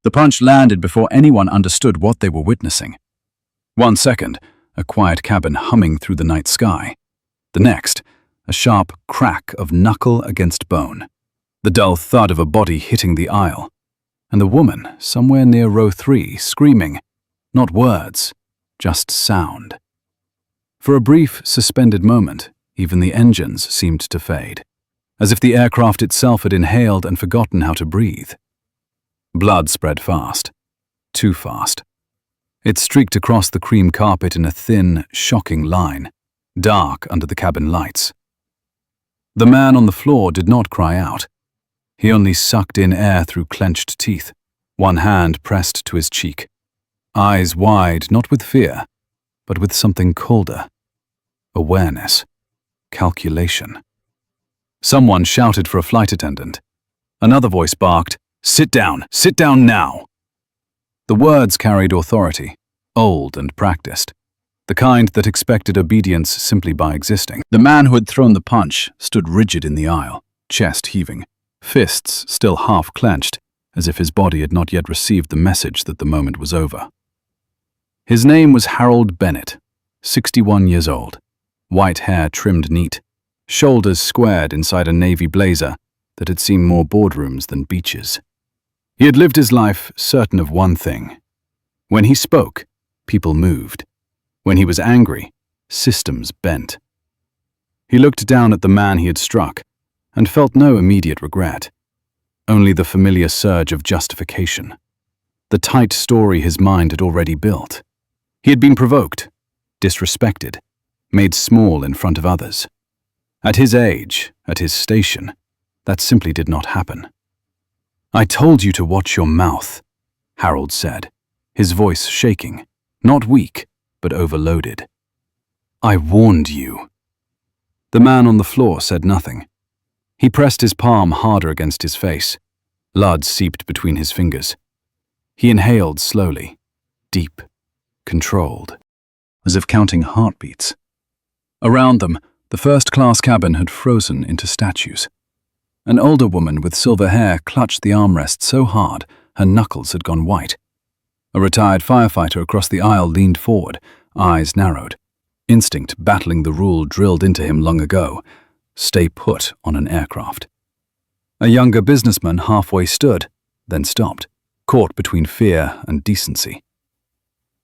The punch landed before anyone understood what they were witnessing. 1 second, a quiet cabin humming through the night sky. The next, a sharp crack of knuckle against bone. The dull thud of a body hitting the aisle. And the woman, somewhere near row 3, screaming. Not words, just sound. For a brief, suspended moment, even the engines seemed to fade, as if the aircraft itself had inhaled and forgotten how to breathe. Blood spread fast. Too fast. It streaked across the cream carpet in a thin, shocking line, dark under the cabin lights. The man on the floor did not cry out. He only sucked in air through clenched teeth, one hand pressed to his cheek. Eyes wide, not with fear, but with something colder. Awareness. Calculation. Someone shouted for a flight attendant. Another voice barked, sit down now." The words carried authority, old and practiced, the kind that expected obedience simply by existing. The man who had thrown the punch stood rigid in the aisle, chest heaving, fists still half clenched, as if his body had not yet received the message that the moment was over. His name was Harold Bennett, 61 years old, white hair trimmed neat, shoulders squared inside a navy blazer that had seen more boardrooms than beaches. He had lived his life certain of one thing. When he spoke, people moved. When he was angry, systems bent. He looked down at the man he had struck and felt no immediate regret, only the familiar surge of justification, the tight story his mind had already built. He had been provoked, disrespected, made small in front of others. At his age, at his station, that simply did not happen. "I told you to watch your mouth," Harold said, his voice shaking, not weak, but overloaded. "I warned you." The man on the floor said nothing. He pressed his palm harder against his face. Blood seeped between his fingers. He inhaled slowly, deep, controlled, as if counting heartbeats. Around them, the first-class cabin had frozen into statues. An older woman with silver hair clutched the armrest so hard her knuckles had gone white. A retired firefighter across the aisle leaned forward, eyes narrowed, instinct battling the rule drilled into him long ago: stay put on an aircraft. A younger businessman halfway stood, then stopped, caught between fear and decency.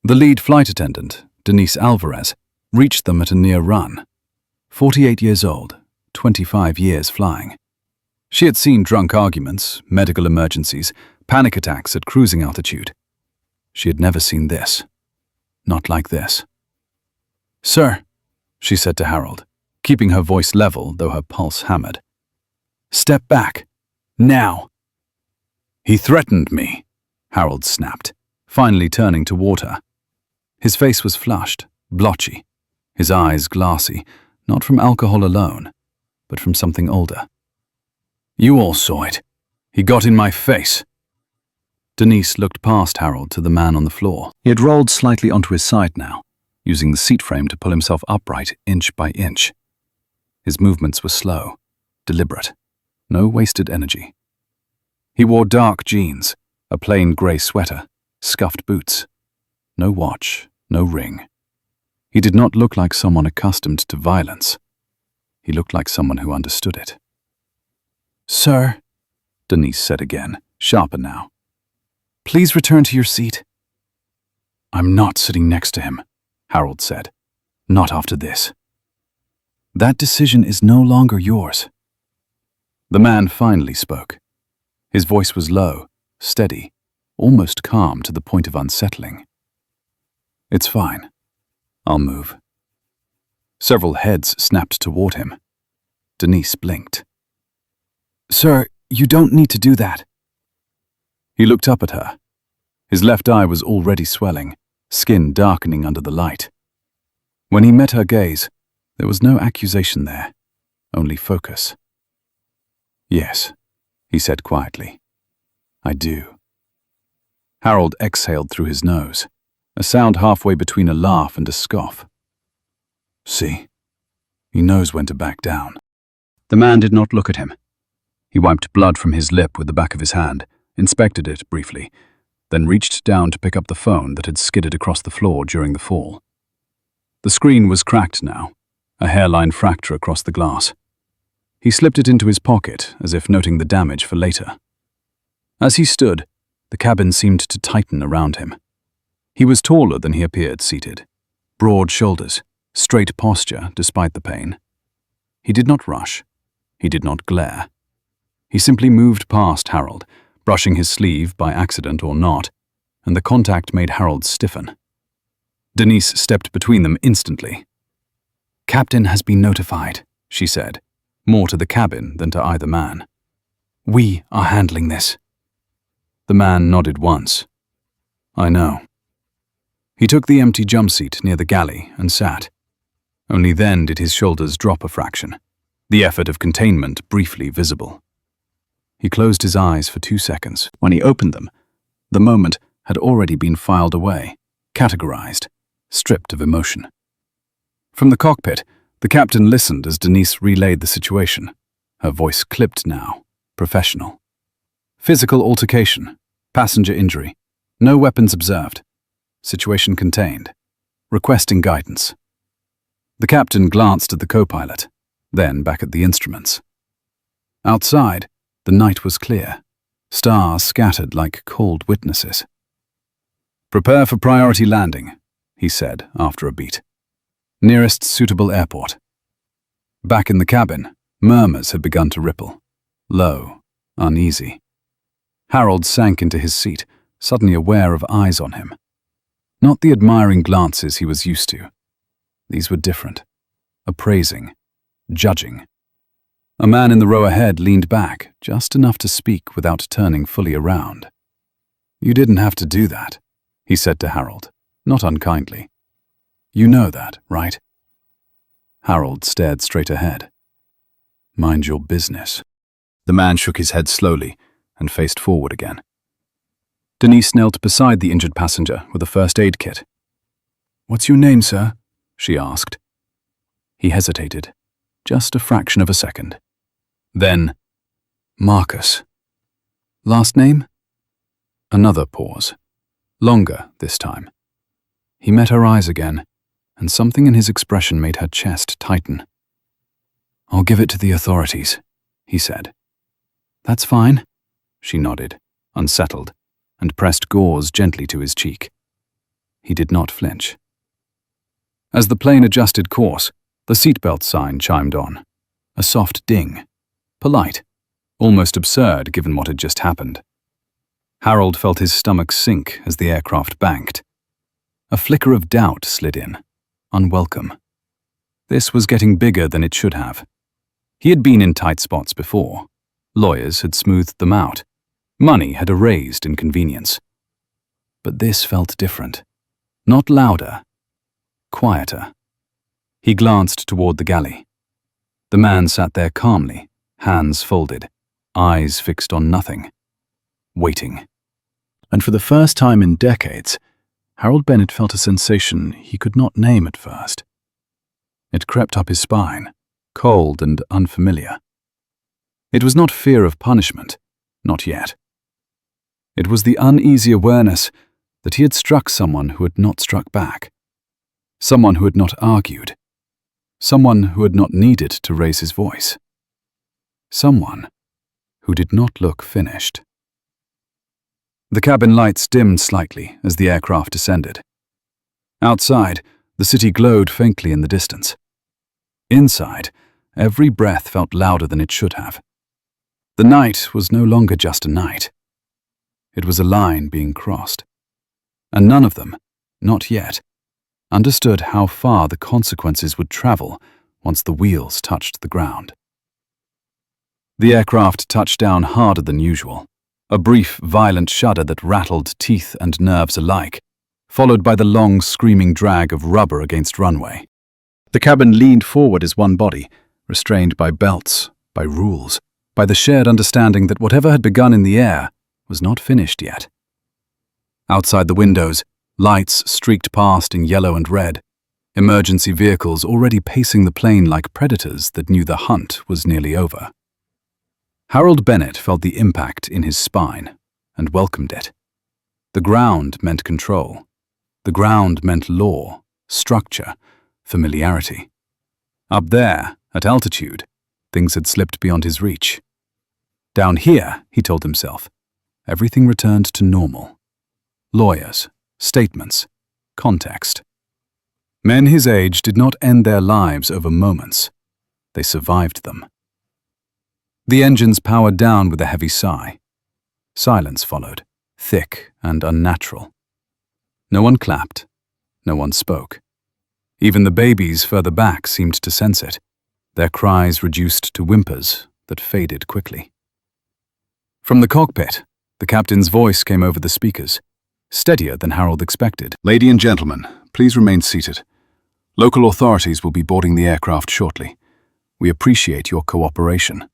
The lead flight attendant, Denise Alvarez, reached them at a near run. 48 years old, 25 years flying. She had seen drunk arguments, medical emergencies, panic attacks at cruising altitude. She had never seen this. Not like this. "Sir," she said to Harold, keeping her voice level though her pulse hammered. "Step back. Now." "He threatened me," Harold snapped, finally turning toward her. His face was flushed, blotchy, his eyes glassy, not from alcohol alone, but from something older. "You all saw it. He got in my face." Denise looked past Harold to the man on the floor. He had rolled slightly onto his side now, using the seat frame to pull himself upright inch by inch. His movements were slow, deliberate, no wasted energy. He wore dark jeans, a plain grey sweater, scuffed boots. No watch, no ring. He did not look like someone accustomed to violence. He looked like someone who understood it. "Sir," Denise said again, sharper now, "please return to your seat." "I'm not sitting next to him," Harold said. "Not after this." "That decision is no longer yours." The man finally spoke. His voice was low, steady, almost calm to the point of unsettling. "It's fine. I'll move." Several heads snapped toward him. Denise blinked. "Sir, you don't need to do that." He looked up at her. His left eye was already swelling, skin darkening under the light. When he met her gaze, there was no accusation there, only focus. "Yes," he said quietly. "I do." Harold exhaled through his nose, a sound halfway between a laugh and a scoff. "See, he knows when to back down." The man did not look at him. He wiped blood from his lip with the back of his hand, inspected it briefly, then reached down to pick up the phone that had skidded across the floor during the fall. The screen was cracked now, a hairline fracture across the glass. He slipped it into his pocket, as if noting the damage for later. As he stood, the cabin seemed to tighten around him. He was taller than he appeared seated. Broad shoulders, straight posture despite the pain. He did not rush. He did not glare. He simply moved past Harold, brushing his sleeve by accident or not, and the contact made Harold stiffen. Denise stepped between them instantly. "Captain has been notified," she said, more to the cabin than to either man. "We are handling this." The man nodded once. "I know." He took the empty jump seat near the galley and sat. Only then did his shoulders drop a fraction, the effort of containment briefly visible. He closed his eyes for 2 seconds. When he opened them, the moment had already been filed away, categorized, stripped of emotion. From the cockpit, the captain listened as Denise relayed the situation, her voice clipped now, professional. Physical altercation, passenger injury, no weapons observed, situation contained, requesting guidance. The captain glanced at the co-pilot, then back at the instruments. Outside, the night was clear, stars scattered like cold witnesses. "Prepare for priority landing," he said after a beat. "Nearest suitable airport." Back in the cabin, murmurs had begun to ripple, low, uneasy. Harold sank into his seat, suddenly aware of eyes on him. Not the admiring glances he was used to. These were different, appraising, judging. A man in the row ahead leaned back, just enough to speak without turning fully around. "You didn't have to do that," he said to Harold, not unkindly. "You know that, right?" Harold stared straight ahead. "Mind your business." The man shook his head slowly and faced forward again. Denise knelt beside the injured passenger with a first aid kit. "What's your name, sir?" she asked. He hesitated, just a fraction of a second. Then, "Marcus." "Last name?" Another pause. Longer this time. He met her eyes again, and something in his expression made her chest tighten. "I'll give it to the authorities," he said. "That's fine," she nodded, unsettled, and pressed gauze gently to his cheek. He did not flinch. As the plane adjusted course, the seatbelt sign chimed on. A soft ding. Polite, almost absurd given what had just happened. Harold felt his stomach sink as the aircraft banked. A flicker of doubt slid in, unwelcome. This was getting bigger than it should have. He had been in tight spots before. Lawyers had smoothed them out. Money had erased inconvenience. But this felt different. Not louder. Quieter. He glanced toward the galley. The man sat there calmly, hands folded, eyes fixed on nothing. Waiting. And for the first time in decades, Harold Bennett felt a sensation he could not name at first. It crept up his spine, cold and unfamiliar. It was not fear of punishment, not yet. It was the uneasy awareness that he had struck someone who had not struck back. Someone who had not argued. Someone who had not needed to raise his voice. Someone who did not look finished. The cabin lights dimmed slightly as the aircraft descended. Outside, the city glowed faintly in the distance. Inside, every breath felt louder than it should have. The night was no longer just a night. It was a line being crossed. And none of them, not yet, understood how far the consequences would travel once the wheels touched the ground. The aircraft touched down harder than usual, a brief, violent shudder that rattled teeth and nerves alike, followed by the long, screaming drag of rubber against runway. The cabin leaned forward as one body, restrained by belts, by rules, by the shared understanding that whatever had begun in the air was not finished yet. Outside the windows, lights streaked past in yellow and red, emergency vehicles already pacing the plane like predators that knew the hunt was nearly over. Harold Bennett felt the impact in his spine and welcomed it. The ground meant control. The ground meant law, structure, familiarity. Up there, at altitude, things had slipped beyond his reach. Down here, he told himself, everything returned to normal. Lawyers, statements, context. Men his age did not end their lives over moments. They survived them. The engines powered down with a heavy sigh. Silence followed, thick and unnatural. No one clapped. No one spoke. Even the babies further back seemed to sense it, their cries reduced to whimpers that faded quickly. From the cockpit, the captain's voice came over the speakers, steadier than Harold expected. "Ladies and gentlemen, please remain seated. Local authorities will be boarding the aircraft shortly. We appreciate your cooperation."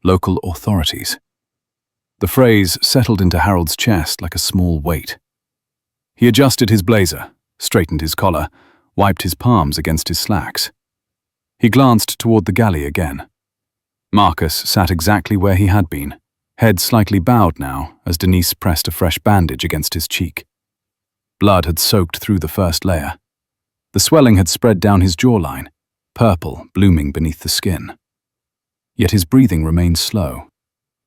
Local authorities. The phrase settled into Harold's chest like a small weight. He adjusted his blazer, straightened his collar, wiped his palms against his slacks. He glanced toward the galley again. Marcus sat exactly where he had been, head slightly bowed now as Denise pressed a fresh bandage against his cheek. Blood had soaked through the first layer. The swelling had spread down his jawline, purple blooming beneath the skin. Yet his breathing remained slow,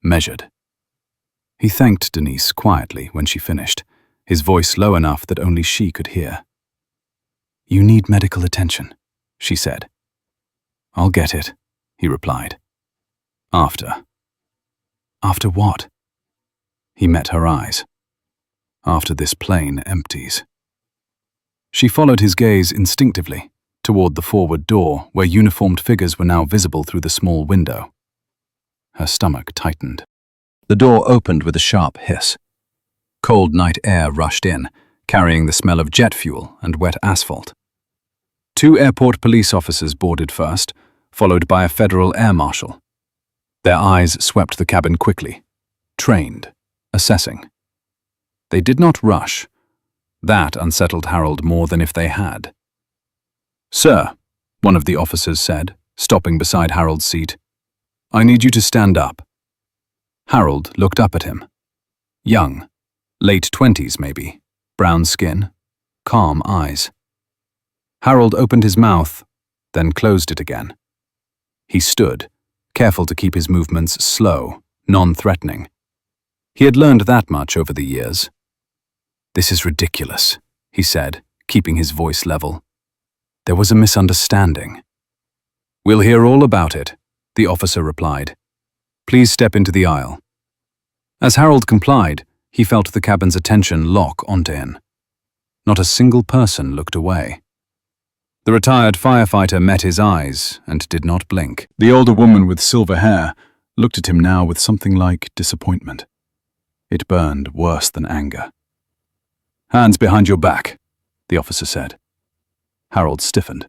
measured. He thanked Denise quietly when she finished, his voice low enough that only she could hear. "You need medical attention," she said. "I'll get it," he replied. "After." "After what?" He met her eyes. "After this plane empties." She followed his gaze instinctively, toward the forward door where uniformed figures were now visible through the small window. Her stomach tightened. The door opened with a sharp hiss. Cold night air rushed in, carrying the smell of jet fuel and wet asphalt. 2 airport police officers boarded first, followed by a federal air marshal. Their eyes swept the cabin quickly, trained, assessing. They did not rush. That unsettled Harold more than if they had. "Sir," one of the officers said, stopping beside Harold's seat, "I need you to stand up." Harold looked up at him. Young, late 20s maybe, brown skin, calm eyes. Harold opened his mouth, then closed it again. He stood, careful to keep his movements slow, non-threatening. He had learned that much over the years. "This is ridiculous," he said, keeping his voice level. "There was a misunderstanding." "We'll hear all about it," the officer replied. "Please step into the aisle." As Harold complied, he felt the cabin's attention lock onto him. Not a single person looked away. The retired firefighter met his eyes and did not blink. The older woman with silver hair looked at him now with something like disappointment. It burned worse than anger. "Hands behind your back," the officer said. Harold stiffened.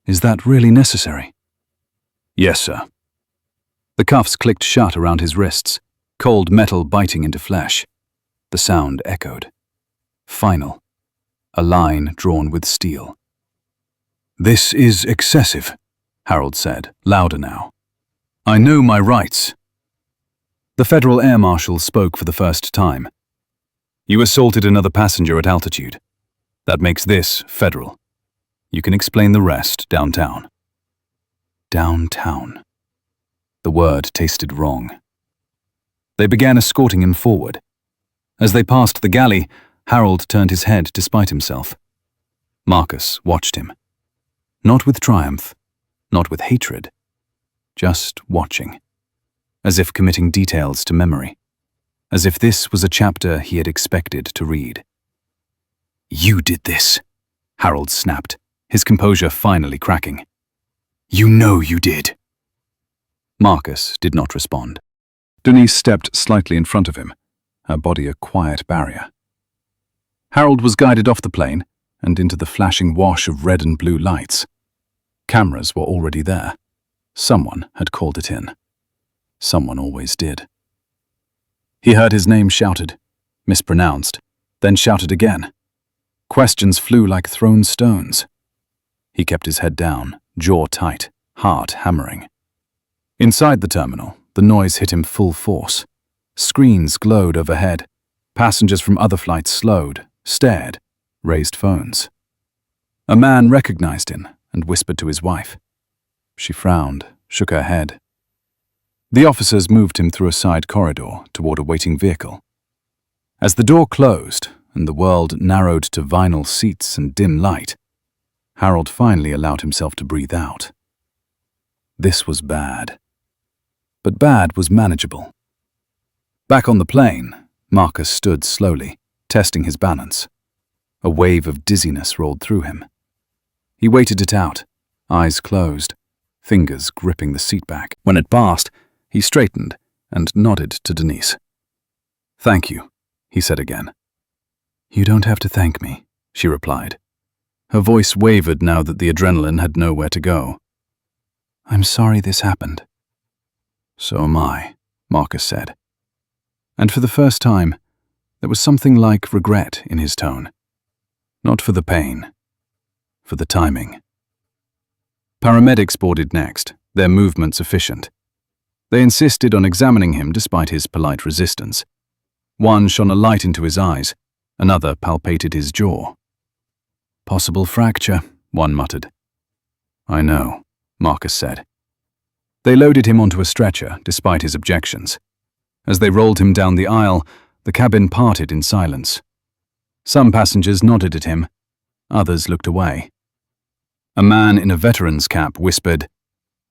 "Is that really necessary?" "Yes, sir." The cuffs clicked shut around his wrists, cold metal biting into flesh. The sound echoed. Final. A line drawn with steel. "This is excessive," Harold said, louder now. "I know my rights." The Federal Air Marshal spoke for the first time. "You assaulted another passenger at altitude. That makes this federal. You can explain the rest downtown." Downtown. The word tasted wrong. They began escorting him forward. As they passed the galley, Harold turned his head despite himself. Marcus watched him. Not with triumph, not with hatred, just watching, as if committing details to memory, as if this was a chapter he had expected to read. "You did this," Harold snapped, his composure finally cracking. "You know you did." Marcus did not respond. Denise stepped slightly in front of him, her body a quiet barrier. Harold was guided off the plane and into the flashing wash of red and blue lights. Cameras were already there. Someone had called it in. Someone always did. He heard his name shouted, mispronounced, then shouted again. Questions flew like thrown stones. He kept his head down, jaw tight, heart hammering. Inside the terminal, the noise hit him full force. Screens glowed overhead. Passengers from other flights slowed, stared, raised phones. A man recognized him and whispered to his wife. She frowned, shook her head. The officers moved him through a side corridor toward a waiting vehicle. As the door closed and the world narrowed to vinyl seats and dim light, Harold finally allowed himself to breathe out. This was bad. But bad was manageable. Back on the plane, Marcus stood slowly, testing his balance. A wave of dizziness rolled through him. He waited it out, eyes closed, fingers gripping the seat back. When it passed, he straightened and nodded to Denise. "Thank you," he said again. "You don't have to thank me," she replied. Her voice wavered now that the adrenaline had nowhere to go. "I'm sorry this happened." "So am I," Marcus said. And for the first time, there was something like regret in his tone. Not for the pain, for the timing. Paramedics boarded next, their movements efficient. They insisted on examining him despite his polite resistance. One shone a light into his eyes, another palpated his jaw. "Possible fracture," one muttered. "I know," Marcus said. They loaded him onto a stretcher despite his objections. As they rolled him down the aisle, the cabin parted in silence. Some passengers nodded at him, others looked away. A man in a veteran's cap whispered,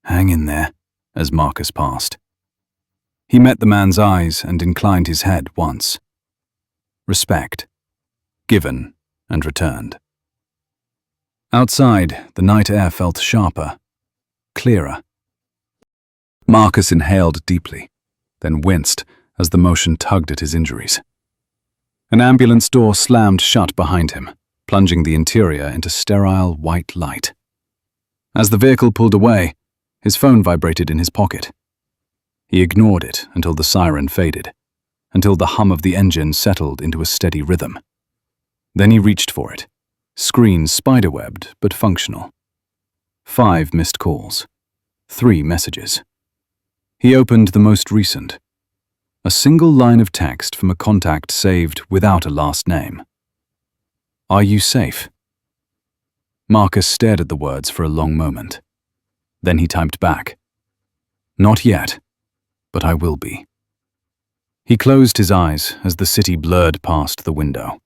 "Hang in there," as Marcus passed. He met the man's eyes and inclined his head once. Respect, given and returned. Outside, the night air felt sharper, clearer. Marcus inhaled deeply, then winced as the motion tugged at his injuries. An ambulance door slammed shut behind him, plunging the interior into sterile white light. As the vehicle pulled away, his phone vibrated in his pocket. He ignored it until the siren faded, until the hum of the engine settled into a steady rhythm. Then he reached for it, screen spiderwebbed but functional. 5 missed calls, 3 messages. He opened the most recent, a single line of text from a contact saved without a last name. "Are you safe?" Marcus stared at the words for a long moment. Then he typed back, "Not yet, but I will be." He closed his eyes as the city blurred past the window.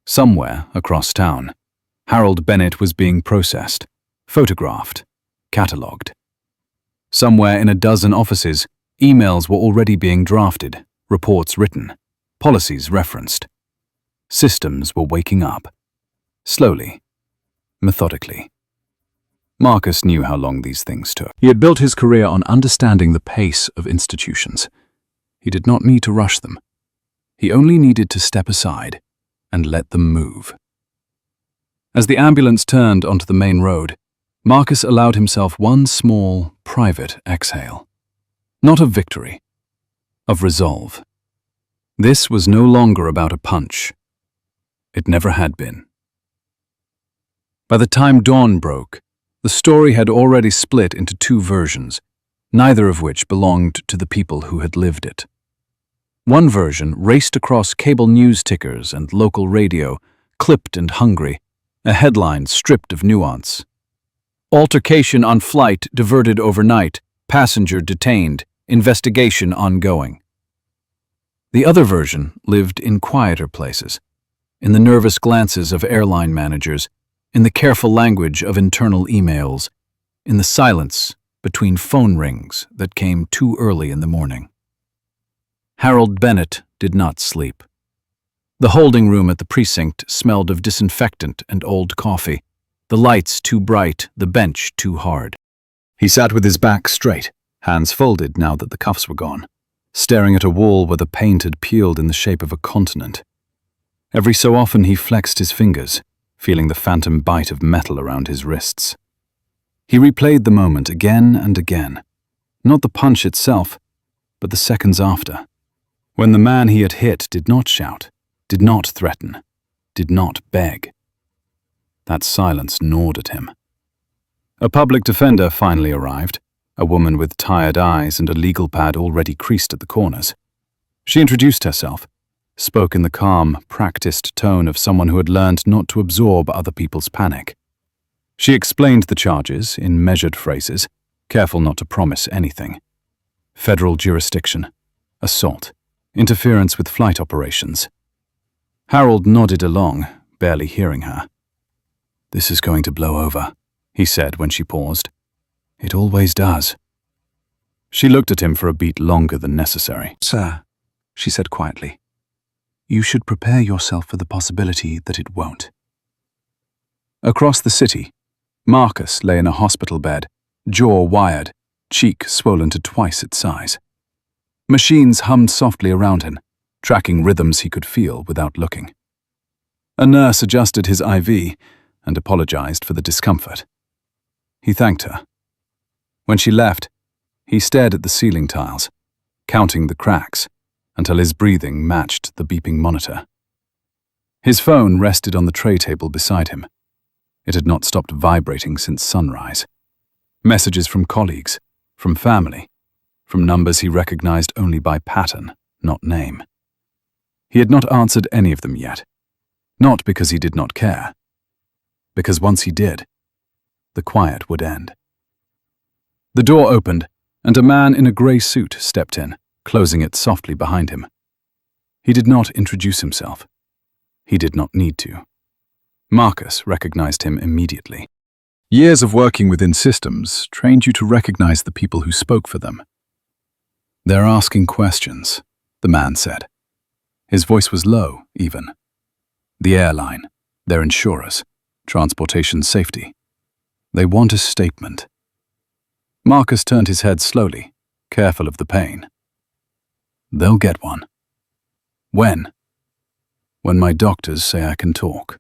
Somewhere across town, Harold Bennett was being processed, photographed, catalogued. Somewhere in a dozen offices, emails were already being drafted, reports written, policies referenced. Systems were waking up. Slowly, methodically. Marcus knew how long these things took. He had built his career on understanding the pace of institutions. He did not need to rush them. He only needed to step aside and let them move. As the ambulance turned onto the main road, Marcus allowed himself one small, private exhale. Not of victory, of resolve. This was no longer about a punch. It never had been. By the time dawn broke, the story had already split into 2 versions, neither of which belonged to the people who had lived it. One version raced across cable news tickers and local radio, clipped and hungry, a headline stripped of nuance. "Altercation on flight diverted overnight, passenger detained, investigation ongoing." The other version lived in quieter places, in the nervous glances of airline managers, in the careful language of internal emails, in the silence between phone rings that came too early in the morning. Harold Bennett did not sleep. The holding room at the precinct smelled of disinfectant and old coffee, the lights too bright, the bench too hard. He sat with his back straight, hands folded now that the cuffs were gone, staring at a wall where the paint had peeled in the shape of a continent. Every so often he flexed his fingers, feeling the phantom bite of metal around his wrists. He replayed the moment again and again, not the punch itself, but the seconds after, when the man he had hit did not shout, did not threaten, did not beg. That silence gnawed at him. A public defender finally arrived, a woman with tired eyes and a legal pad already creased at the corners. She introduced herself, spoke in the calm, practiced tone of someone who had learned not to absorb other people's panic. She explained the charges in measured phrases, careful not to promise anything. Federal jurisdiction, assault, interference with flight operations. Harold nodded along, barely hearing her. "This is going to blow over," he said when she paused. "It always does." She looked at him for a beat longer than necessary. "Sir," she said quietly, "you should prepare yourself for the possibility that it won't." Across the city, Marcus lay in a hospital bed, jaw wired, cheek swollen to twice its size. Machines hummed softly around him, tracking rhythms he could feel without looking. A nurse adjusted his IV and apologized for the discomfort. He thanked her. When she left, he stared at the ceiling tiles, counting the cracks until his breathing matched the beeping monitor. His phone rested on the tray table beside him. It had not stopped vibrating since sunrise. Messages from colleagues, from family, from numbers he recognized only by pattern, not name. He had not answered any of them yet, not because he did not care, because once he did, the quiet would end. The door opened, and a man in a grey suit stepped in, closing it softly behind him. He did not introduce himself. He did not need to. Marcus recognized him immediately. Years of working within systems trained you to recognize the people who spoke for them. "They're asking questions," the man said. His voice was low, even. "The airline, their insurers, transportation safety. They want a statement." Marcus turned his head slowly, careful of the pain. "They'll get one." "When?" "When my doctors say I can talk."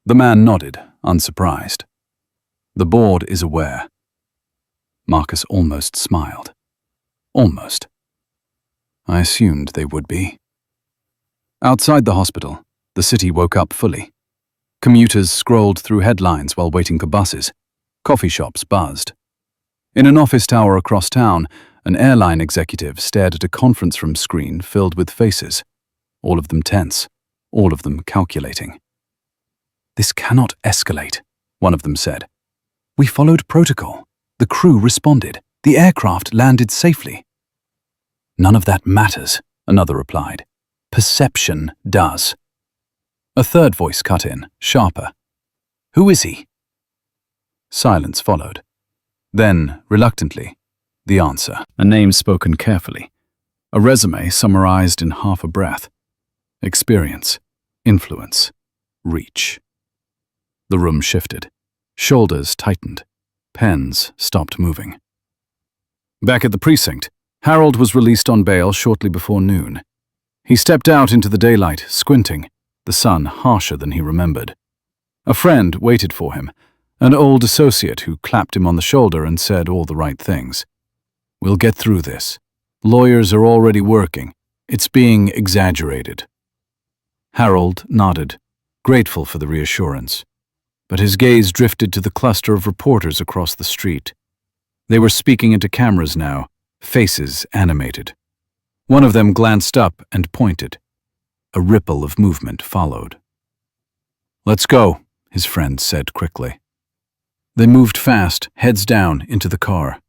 The man nodded, unsurprised. "The board is aware." Marcus almost smiled. Almost. "I assumed they would be." Outside the hospital, the city woke up fully. Commuters scrolled through headlines while waiting for buses. Coffee shops buzzed. In an office tower across town, an airline executive stared at a conference room screen filled with faces, all of them tense, all of them calculating. "This cannot escalate," one of them said. "We followed protocol. The crew responded. The aircraft landed safely." "None of that matters," another replied. "Perception does." A third voice cut in, sharper. "Who is he?" Silence followed. Then, reluctantly, the answer. A name spoken carefully. A resume summarized in half a breath. Experience, influence, reach. The room shifted. Shoulders tightened. Pens stopped moving. Back at the precinct, Harold was released on bail shortly before noon. He stepped out into the daylight, squinting, the sun harsher than he remembered. A friend waited for him, an old associate who clapped him on the shoulder and said all the right things. "We'll get through this. Lawyers are already working. It's being exaggerated." Harold nodded, grateful for the reassurance. But his gaze drifted to the cluster of reporters across the street. They were speaking into cameras now, faces animated. One of them glanced up and pointed. A ripple of movement followed. "Let's go," his friend said quickly. They moved fast, heads down, into the car.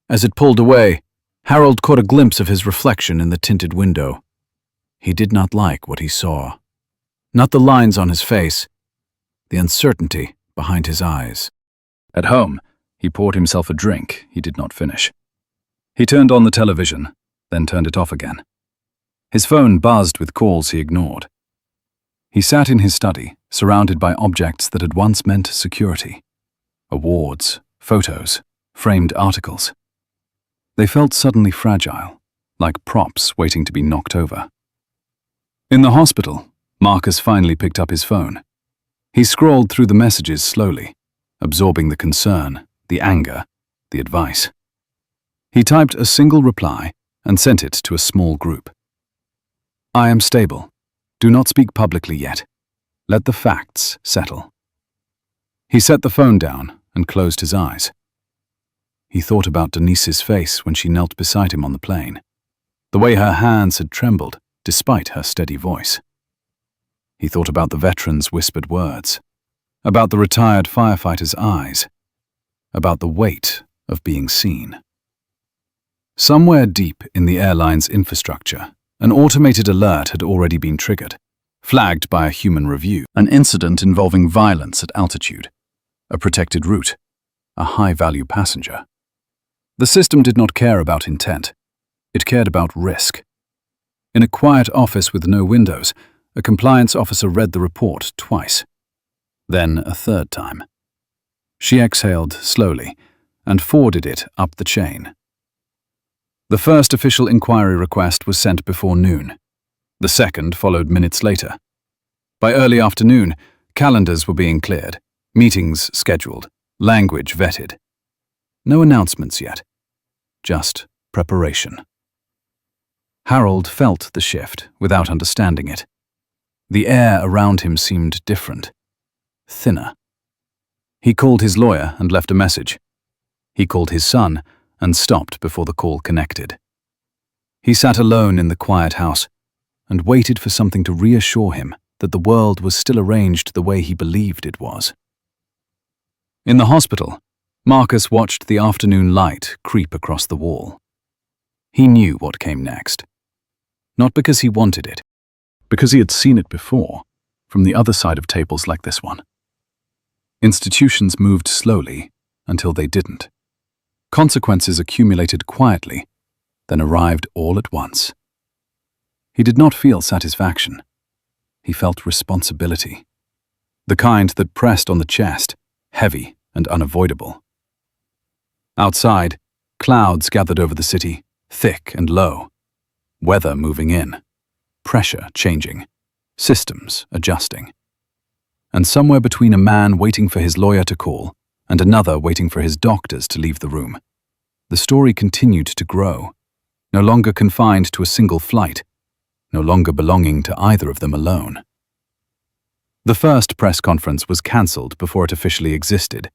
As it pulled away, Harold caught a glimpse of his reflection in the tinted window. He did not like what he saw. Not the lines on his face, the uncertainty behind his eyes. At home, he poured himself a drink he did not finish. He turned on the television, then turned it off again. His phone buzzed with calls he ignored. He sat in his study, surrounded by objects that had once meant security. Awards, photos, framed articles. They felt suddenly fragile, like props waiting to be knocked over. In the hospital, Marcus finally picked up his phone. He scrolled through the messages slowly, absorbing the concern, the anger, the advice. He typed a single reply and sent it to a small group. "I am stable. Do not speak publicly yet. Let the facts settle." He set the phone down and closed his eyes. He thought about Denise's face when she knelt beside him on the plane. The way her hands had trembled, despite her steady voice. He thought about the veteran's whispered words, about the retired firefighter's eyes, about the weight of being seen. Somewhere deep in the airline's infrastructure, an automated alert had already been triggered, flagged by a human review. An incident involving violence at altitude, a protected route, a high-value passenger. The system did not care about intent. It cared about risk. In a quiet office with no windows, a compliance officer read the report twice, then a third time. She exhaled slowly and forwarded it up the chain. The first official inquiry request was sent before noon. The second followed minutes later. By early afternoon, calendars were being cleared, meetings scheduled, language vetted. No announcements yet, just preparation. Harold felt the shift without understanding it. The air around him seemed different, thinner. He called his lawyer and left a message. He called his son and stopped before the call connected. He sat alone in the quiet house and waited for something to reassure him that the world was still arranged the way he believed it was. In the hospital, Marcus watched the afternoon light creep across the wall. He knew what came next. Not because he wanted it, because he had seen it before, from the other side of tables like this one. Institutions moved slowly until they didn't. Consequences accumulated quietly, then arrived all at once. He did not feel satisfaction. He felt responsibility. The kind that pressed on the chest, heavy and unavoidable. Outside, clouds gathered over the city, thick and low. Weather moving in. Pressure changing. Systems adjusting. And somewhere between a man waiting for his lawyer to call and another waiting for his doctors to leave the room, the story continued to grow, no longer confined to a single flight, no longer belonging to either of them alone. The first press conference was cancelled before it officially existed.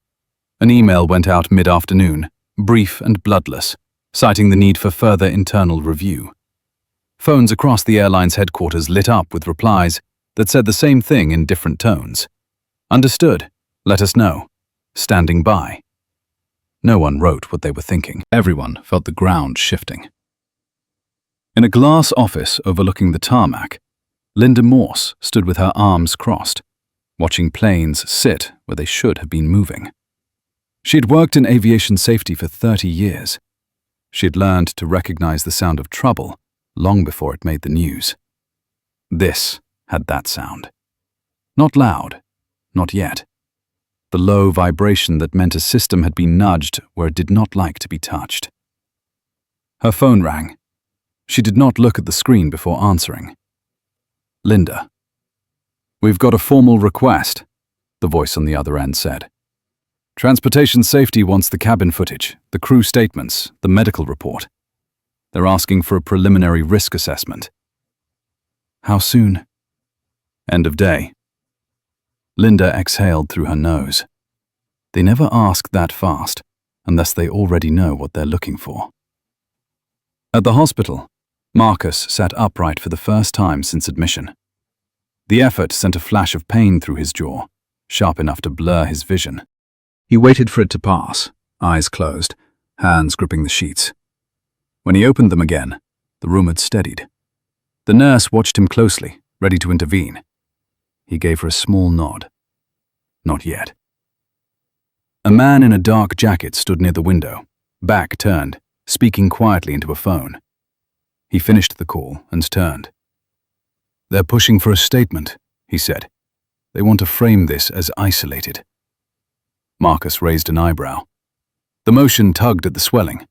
An email went out mid-afternoon, brief and bloodless, citing the need for further internal review. Phones across the airline's headquarters lit up with replies that said the same thing in different tones. Understood. Let us know. Standing by. No one wrote what they were thinking. Everyone felt the ground shifting. In a glass office overlooking the tarmac, Linda Morse stood with her arms crossed, watching planes sit where they should have been moving. She had worked in aviation safety for 30 years. She had learned to recognize the sound of trouble long before it made the news. This had that sound. Not loud, not yet. The low vibration that meant a system had been nudged where it did not like to be touched. Her phone rang. She did not look at the screen before answering. Linda. "We've got a formal request," the voice on the other end said. "Transportation Safety wants the cabin footage, the crew statements, the medical report. They're asking for a preliminary risk assessment." "How soon?" "End of day." Linda exhaled through her nose. They never ask that fast, unless they already know what they're looking for. At the hospital, Marcus sat upright for the first time since admission. The effort sent a flash of pain through his jaw, sharp enough to blur his vision. He waited for it to pass, eyes closed, hands gripping the sheets. When he opened them again, the room had steadied. The nurse watched him closely, ready to intervene. He gave her a small nod. Not yet. A man in a dark jacket stood near the window, back turned, speaking quietly into a phone. He finished the call and turned. "They're pushing for a statement," he said. "They want to frame this as isolated." Marcus raised an eyebrow. The motion tugged at the swelling.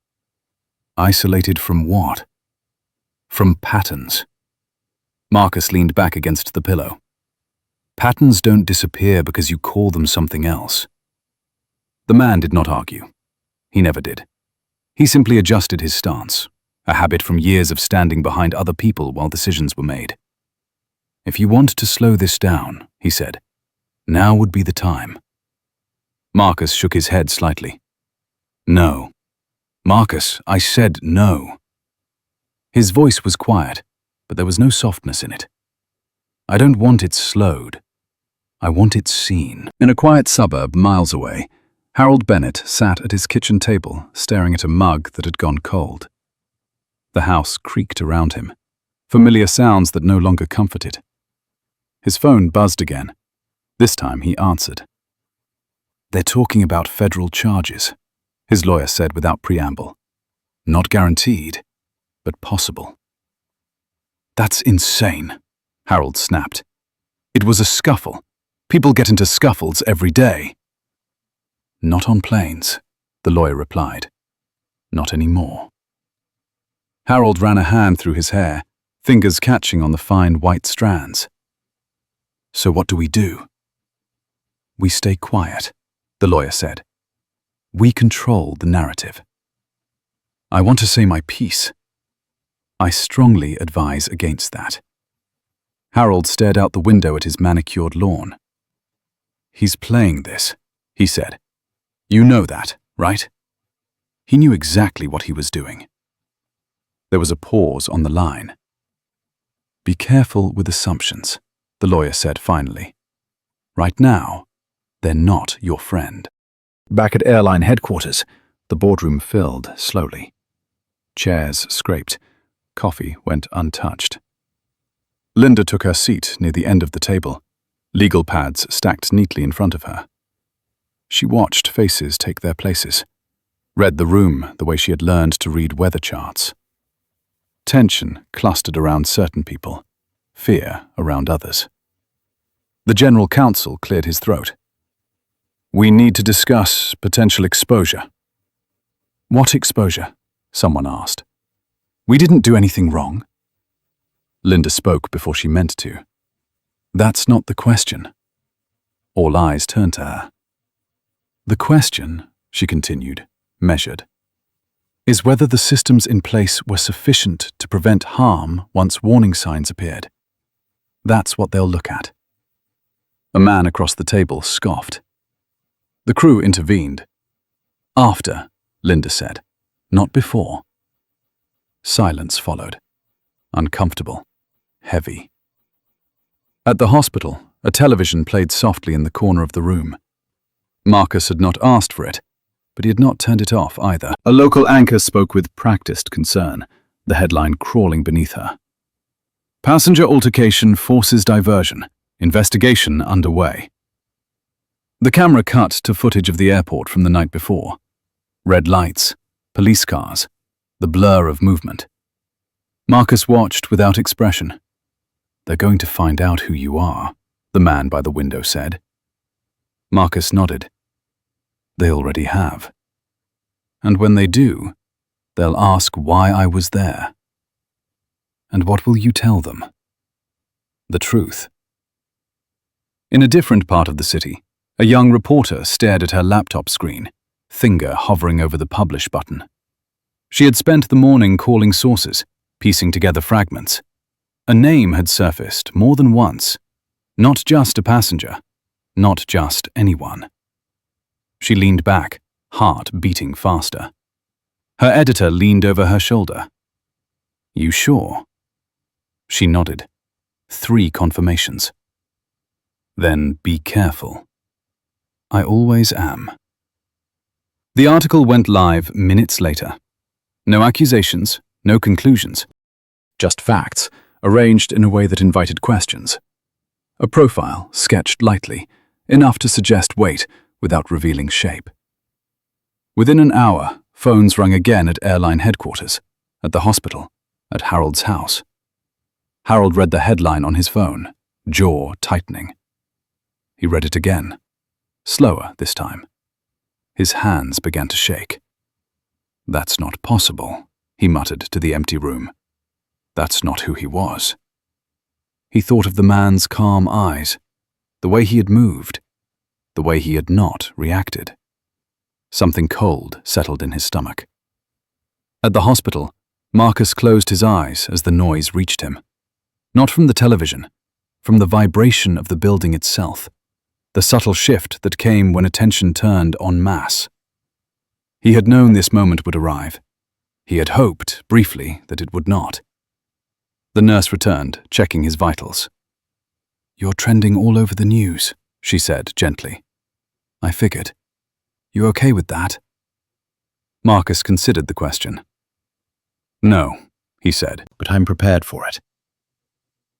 Isolated from what? From patterns. Marcus leaned back against the pillow. Patterns don't disappear because you call them something else. The man did not argue. He never did. He simply adjusted his stance, a habit from years of standing behind other people while decisions were made. "If you want to slow this down," he said, "now would be the time." Marcus shook his head slightly. "No. Marcus, I said no." His voice was quiet, but there was no softness in it. I don't want it slowed. I want it seen. In a quiet suburb miles away, Harold Bennett sat at his kitchen table, staring at a mug that had gone cold. The house creaked around him, familiar sounds that no longer comforted. His phone buzzed again. This time he answered. "They're talking about federal charges," his lawyer said without preamble. "Not guaranteed, but possible." "That's insane," Harold snapped. "It was a scuffle. People get into scuffles every day." "Not on planes," the lawyer replied. "Not anymore." Harold ran a hand through his hair, fingers catching on the fine white strands. "So what do we do?" "We stay quiet," the lawyer said. "We control the narrative." "I want to say my piece." "I strongly advise against that." Harold stared out the window at his manicured lawn. "He's playing this," he said. "You know that, right?" He knew exactly what he was doing. There was a pause on the line. "Be careful with assumptions," the lawyer said finally. "Right now, they're not your friend." Back at Airline headquarters, the boardroom filled slowly. Chairs scraped. Coffee went untouched. Linda took her seat near the end of the table, legal pads stacked neatly in front of her. She watched faces take their places, read the room the way she had learned to read weather charts. Tension clustered around certain people, fear around others. The general counsel cleared his throat. "We need to discuss potential exposure." "What exposure?" someone asked. "We didn't do anything wrong." Linda spoke before she meant to. "That's not the question." All eyes turned to her. "The question," she continued, measured, "is whether the systems in place were sufficient to prevent harm once warning signs appeared. That's what they'll look at." A man across the table scoffed. The crew intervened. "After," Linda said, "not before." Silence followed. Uncomfortable. Heavy. At the hospital, a television played softly in the corner of the room. Marcus had not asked for it, but he had not turned it off either. A local anchor spoke with practiced concern, the headline crawling beneath her. "Passenger altercation forces diversion. Investigation underway." The camera cut to footage of the airport from the night before. Red lights, police cars, the blur of movement. Marcus watched without expression. "They're going to find out who you are," the man by the window said. Marcus nodded. "They already have. And when they do, they'll ask why I was there." "And what will you tell them?" "The truth." In a different part of the city, a young reporter stared at her laptop screen, finger hovering over the publish button. She had spent the morning calling sources, piecing together fragments. A name had surfaced more than once. Not just a passenger, not just anyone. She leaned back, heart beating faster. Her editor leaned over her shoulder. "You sure?" She nodded. 3 confirmations. "Then be careful." "I always am." The article went live minutes later. No accusations, no conclusions. Just facts, arranged in a way that invited questions. A profile sketched lightly, enough to suggest weight without revealing shape. Within an hour, phones rang again at Airline headquarters, at the hospital, at Harold's house. Harold read the headline on his phone, jaw tightening. He read it again, slower this time. His hands began to shake. "That's not possible," he muttered to the empty room. "That's not who he was." He thought of the man's calm eyes, the way he had moved, the way he had not reacted. Something cold settled in his stomach. At the hospital, Marcus closed his eyes as the noise reached him. Not from the television, from the vibration of the building itself, the subtle shift that came when attention turned en masse. He had known this moment would arrive. He had hoped, briefly, that it would not. The nurse returned, checking his vitals. "You're trending all over the news," she said gently. "I figured. You okay with that?" Marcus considered the question. "No," he said, "but I'm prepared for it."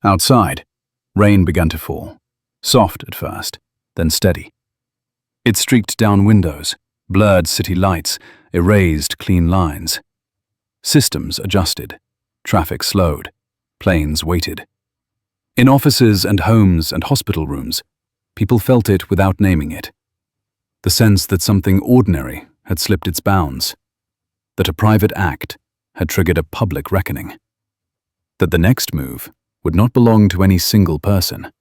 Outside, rain began to fall, soft at first, then steady. It streaked down windows, blurred city lights, erased clean lines. Systems adjusted, traffic slowed, planes waited. In offices and homes and hospital rooms, people felt it without naming it. The sense that something ordinary had slipped its bounds, that a private act had triggered a public reckoning, that the next move would not belong to any single person.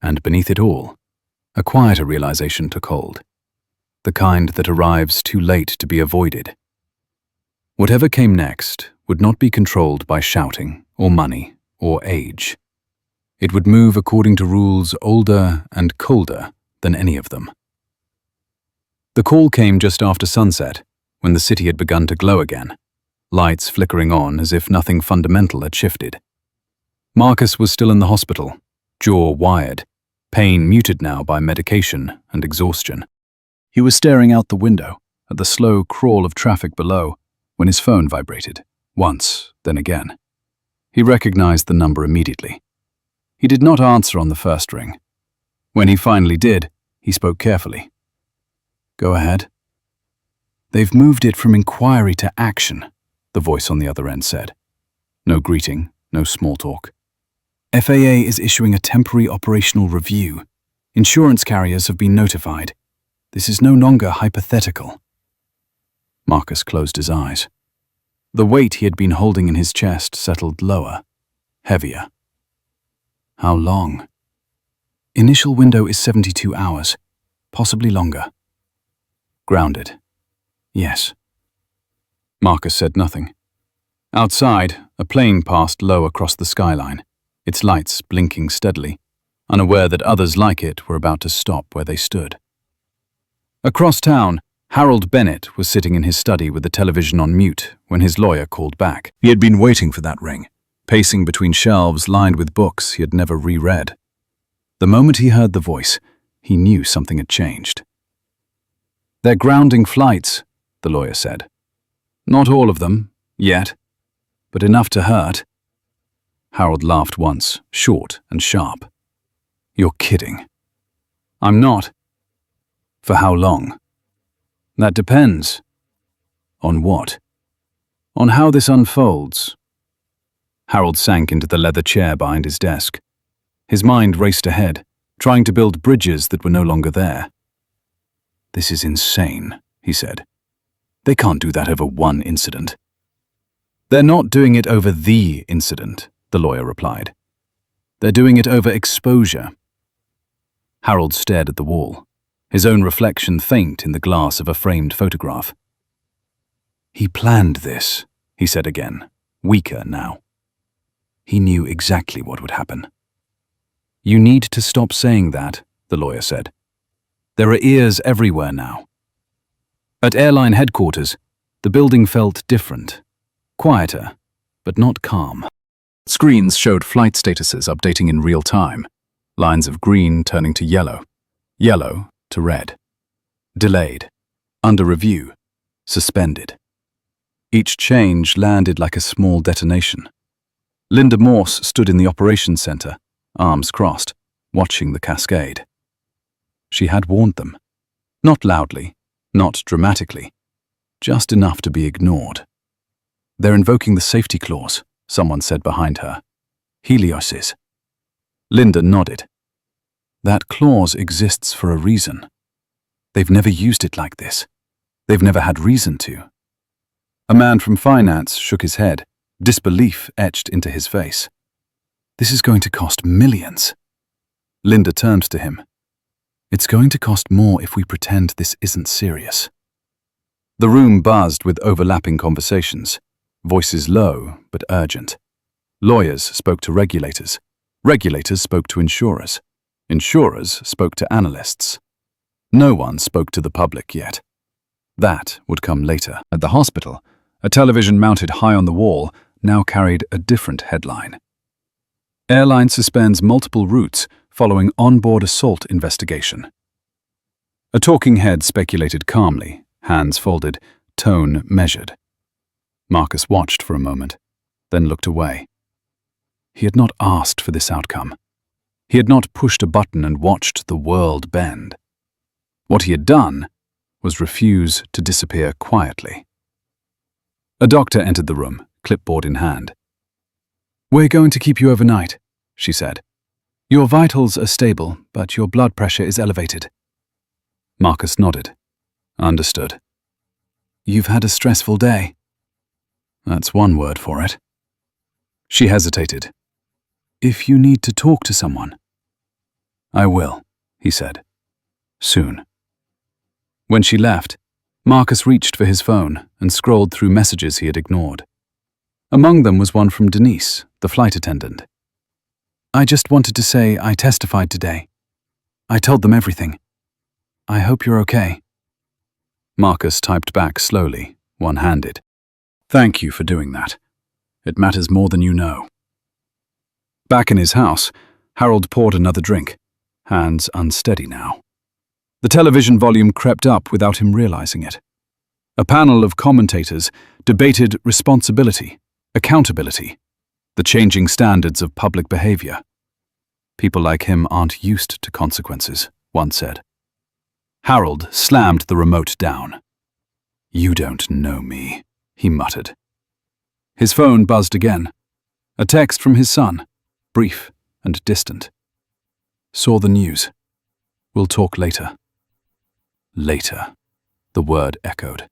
And beneath it all, a quieter realization took hold, the kind that arrives too late to be avoided. Whatever came next would not be controlled by shouting or money or age. It would move according to rules older and colder than any of them. The call came just after sunset, when the city had begun to glow again, lights flickering on as if nothing fundamental had shifted. Marcus was still in the hospital, jaw wired, pain muted now by medication and exhaustion. He was staring out the window at the slow crawl of traffic below when his phone vibrated, once, then again. He recognized the number immediately. He did not answer on the first ring. When he finally did, he spoke carefully. "Go ahead." "They've moved it from inquiry to action," the voice on the other end said. No greeting, no small talk. "FAA is issuing a temporary operational review. Insurance carriers have been notified. This is no longer hypothetical." Marcus closed his eyes. The weight he had been holding in his chest settled lower, heavier. How long? Initial window is 72 hours, possibly longer. Grounded. Yes. Marcus said nothing. Outside, a plane passed low across the skyline, its lights blinking steadily, unaware that others like it were about to stop where they stood. Across town, Harold Bennett was sitting in his study with the television on mute when his lawyer called back. He had been waiting for that ring, pacing between shelves lined with books he had never reread. The moment he heard the voice, he knew something had changed. "They're grounding flights," the lawyer said. "Not all of them, yet, but enough to hurt." Harold laughed once, short and sharp. "You're kidding." "I'm not." "For how long?" "That depends." "On what?" "On how this unfolds." Harold sank into the leather chair behind his desk. His mind raced ahead, trying to build bridges that were no longer there. "This is insane," he said. "They can't do that over one incident." "They're not doing it over the incident," the lawyer replied. "They're doing it over exposure." Harold stared at the wall, his own reflection faint in the glass of a framed photograph. "He planned this," he said again, weaker now. He knew exactly what would happen. "You need to stop saying that," the lawyer said. "There are ears everywhere now." At Airline headquarters, the building felt different, quieter, but not calm. Screens showed flight statuses updating in real time, lines of green turning to yellow, yellow to red. Delayed, under review, suspended. Each change landed like a small detonation. Linda Morse stood in the operations center, arms crossed, watching the cascade. She had warned them. Not loudly, not dramatically, just enough to be ignored. "They're invoking the safety clause," someone said behind her. "Helios's." Linda nodded. "That clause exists for a reason. They've never used it like this. They've never had reason to." A man from finance shook his head, disbelief etched into his face. "This is going to cost millions." Linda turned to him. "It's going to cost more if we pretend this isn't serious." The room buzzed with overlapping conversations, voices low but urgent. Lawyers spoke to regulators. Regulators spoke to insurers. Insurers spoke to analysts. No one spoke to the public yet. That would come later. At the hospital, a television mounted high on the wall now carried a different headline. Airline suspends multiple routes following onboard assault investigation. A talking head speculated calmly, hands folded, tone measured. Marcus watched for a moment, then looked away. He had not asked for this outcome. He had not pushed a button and watched the world bend. What he had done was refuse to disappear quietly. A doctor entered the room, clipboard in hand. "We're going to keep you overnight," she said. "Your vitals are stable, but your blood pressure is elevated." Marcus nodded. "Understood." "You've had a stressful day." "That's one word for it." She hesitated. "If you need to talk to someone." "I will," he said. "Soon." When she left, Marcus reached for his phone and scrolled through messages he had ignored. Among them was one from Denise, the flight attendant. "I just wanted to say I testified today. I told them everything. I hope you're okay." Marcus typed back slowly, one-handed. "Thank you for doing that. It matters more than you know." Back in his house, Harold poured another drink, hands unsteady now. The television volume crept up without him realizing it. A panel of commentators debated responsibility, accountability, the changing standards of public behavior. "People like him aren't used to consequences," one said. Harold slammed the remote down. "You don't know me," he muttered. His phone buzzed again. A text from his son, brief and distant. "Saw the news. We'll talk later." Later, the word echoed.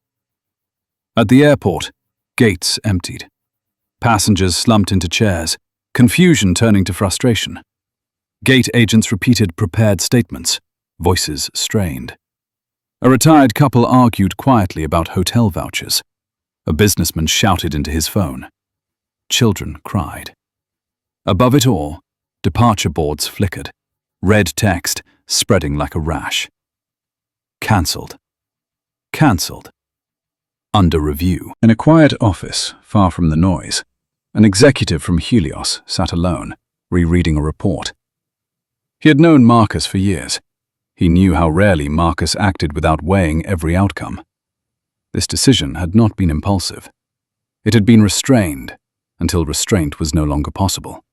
At the airport, gates emptied. Passengers slumped into chairs, confusion turning to frustration. Gate agents repeated prepared statements, voices strained. A retired couple argued quietly about hotel vouchers. A businessman shouted into his phone. Children cried. Above it all, departure boards flickered, red text spreading like a rash. Cancelled. Cancelled. Under review. In a quiet office, far from the noise, an executive from Helios sat alone, rereading a report. He had known Marcus for years. He knew how rarely Marcus acted without weighing every outcome. This decision had not been impulsive. It had been restrained, until restraint was no longer possible.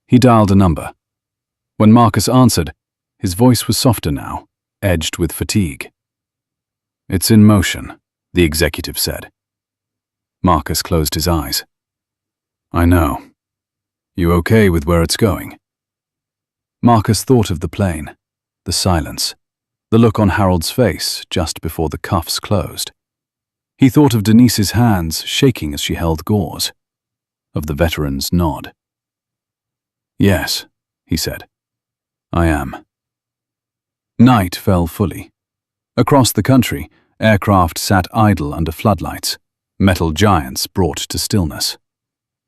He dialed a number. When Marcus answered, his voice was softer now, edged with fatigue. "It's in motion," the executive said. Marcus closed his eyes. "I know. You okay with where it's going?" Marcus thought of the plane, the silence, the look on Harold's face just before the cuffs closed. He thought of Denise's hands shaking as she held Gore's, of the veteran's nod. "Yes," he said. "I am." Night fell fully. Across the country, aircraft sat idle under floodlights, metal giants brought to stillness.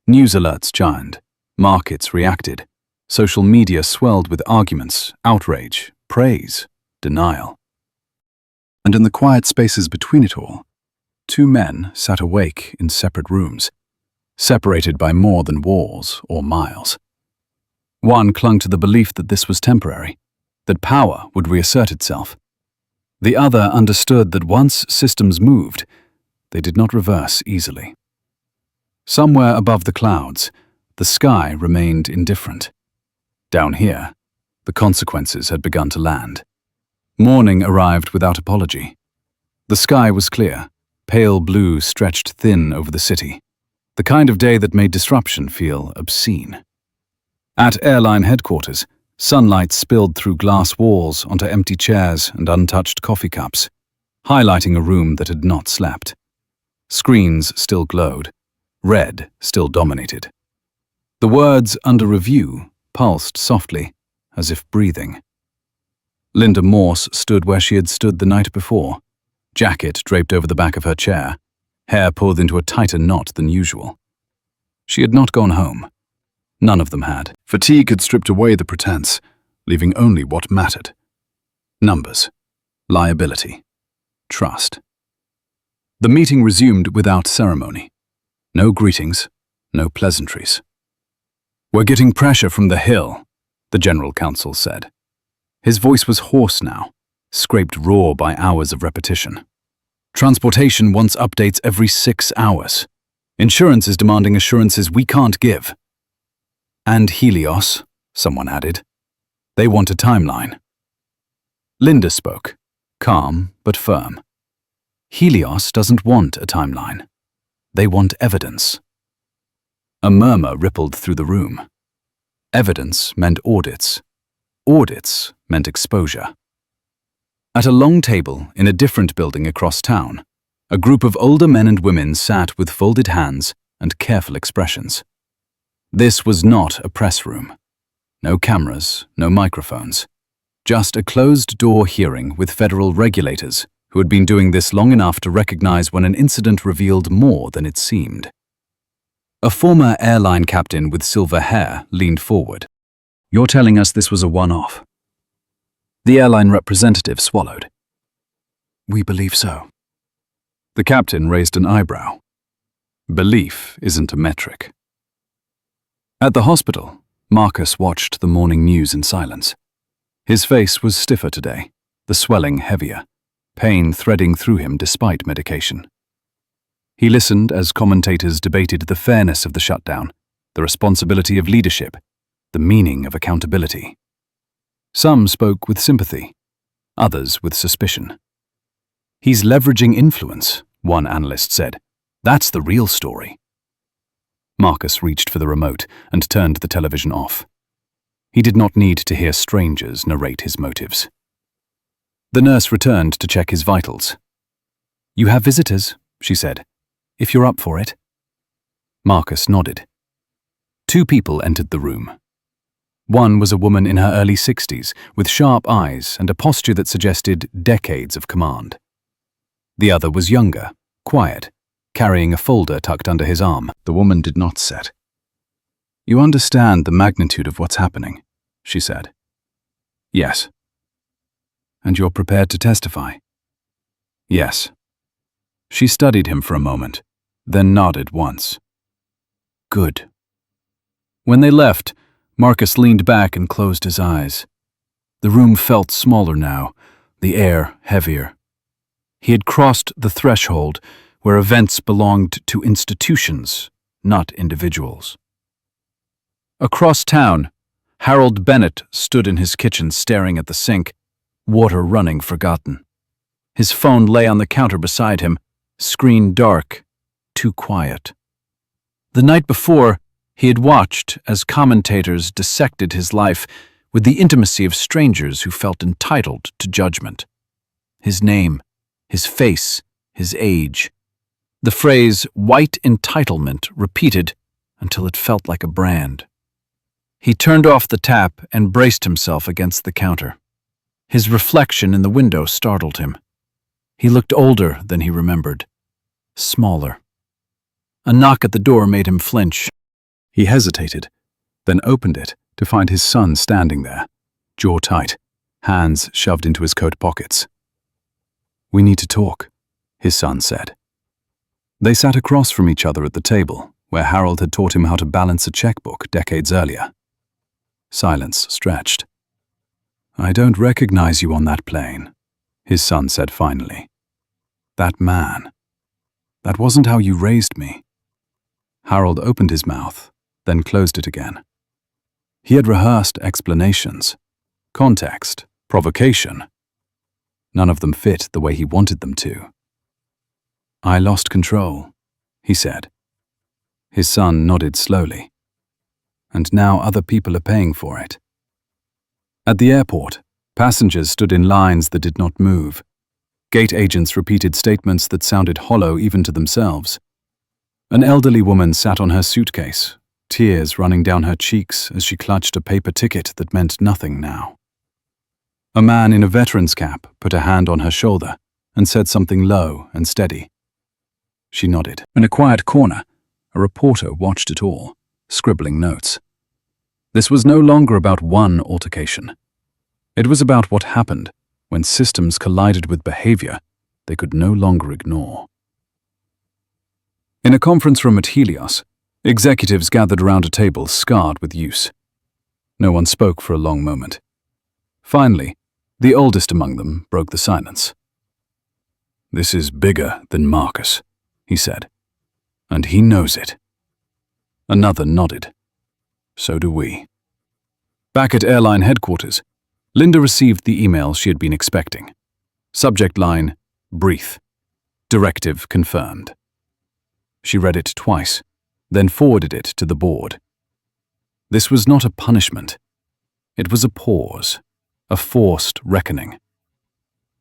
News alerts chimed, markets reacted, social media swelled with arguments, outrage, praise, denial. And in the quiet spaces between it all, two men sat awake in separate rooms, separated by more than walls or miles. One clung to the belief that this was temporary, that power would reassert itself. The other understood that once systems moved, they did not reverse easily. Somewhere above the clouds, the sky remained indifferent. Down here, the consequences had begun to land. Morning arrived without apology. The sky was clear, pale blue stretched thin over the city, the kind of day that made disruption feel obscene. At Airline headquarters, sunlight spilled through glass walls onto empty chairs and untouched coffee cups, highlighting a room that had not slept. Screens still glowed. Red still dominated. The words "under review" pulsed softly, as if breathing. Linda Morse stood where she had stood the night before, jacket draped over the back of her chair, hair pulled into a tighter knot than usual. She had not gone home. None of them had. Fatigue had stripped away the pretense, leaving only what mattered. Numbers, liability, trust. The meeting resumed without ceremony. No greetings, no pleasantries. "We're getting pressure from the hill," the general counsel said. His voice was hoarse now, scraped raw by hours of repetition. "Transportation wants updates every 6 hours. Insurance is demanding assurances we can't give." "And Helios," someone added. "They want a timeline." Linda spoke, calm but firm. "Helios doesn't want a timeline. They want evidence." A murmur rippled through the room. Evidence meant audits. Audits meant exposure. At a long table in a different building across town, a group of older men and women sat with folded hands and careful expressions. This was not a press room. No cameras, no microphones. Just a closed-door hearing with federal regulators who had been doing this long enough to recognize when an incident revealed more than it seemed. A former airline captain with silver hair leaned forward. "You're telling us this was a one-off?" The airline representative swallowed. "We believe so." The captain raised an eyebrow. Belief isn't a metric. At the hospital, Marcus watched the morning news in silence. His face was stiffer today, the swelling heavier, pain threading through him despite medication. He listened as commentators debated the fairness of the shutdown, the responsibility of leadership, the meaning of accountability. Some spoke with sympathy, others with suspicion. "He's leveraging influence," one analyst said. "That's the real story." Marcus reached for the remote and turned the television off. He did not need to hear strangers narrate his motives. The nurse returned to check his vitals. "You have visitors," she said, "if you're up for it." Marcus nodded. 2 people entered the room. One was a woman in her early 60s, with sharp eyes and a posture that suggested decades of command. The other was younger, quiet, carrying a folder tucked under his arm. The woman did not sit. "You understand the magnitude of what's happening," she said. "Yes." "And you're prepared to testify?" "Yes." She studied him for a moment, then nodded once. "Good." When they left, Marcus leaned back and closed his eyes. The room felt smaller now, the air heavier. He had crossed the threshold where events belonged to institutions, not individuals. Across town, Harold Bennett stood in his kitchen staring at the sink, water running forgotten. His phone lay on the counter beside him, screen dark, too quiet. The night before, he had watched as commentators dissected his life with the intimacy of strangers who felt entitled to judgment. His name, his face, his age. The phrase white entitlement repeated until it felt like a brand. He turned off the tap and braced himself against the counter. His reflection in the window startled him. He looked older than he remembered, smaller. A knock at the door made him flinch. He hesitated, then opened it to find his son standing there, jaw tight, hands shoved into his coat pockets. "We need to talk," his son said. They sat across from each other at the table, where Harold had taught him how to balance a checkbook decades earlier. Silence stretched. "I don't recognize you on that plane," his son said finally. "That man. That wasn't how you raised me." Harold opened his mouth, then closed it again. He had rehearsed explanations, context, provocation. None of them fit the way he wanted them to. "I lost control," he said. His son nodded slowly. "And now other people are paying for it." At the airport, passengers stood in lines that did not move. Gate agents repeated statements that sounded hollow even to themselves. An elderly woman sat on her suitcase, tears running down her cheeks as she clutched a paper ticket that meant nothing now. A man in a veteran's cap put a hand on her shoulder and said something low and steady. She nodded. In a quiet corner, a reporter watched it all, scribbling notes. This was no longer about one altercation. It was about what happened when systems collided with behavior they could no longer ignore. In a conference room at Helios, Executives gathered around a table scarred with use. No one spoke for a long moment. Finally, the oldest among them broke the silence. "This is bigger than Marcus," he said, "and he knows it." Another nodded. "So do we." Back at airline headquarters, Linda received the email she had been expecting. Subject line, "Brief. Directive confirmed." She read it twice, then forwarded it to the board. This was not a punishment. It was a pause, a forced reckoning.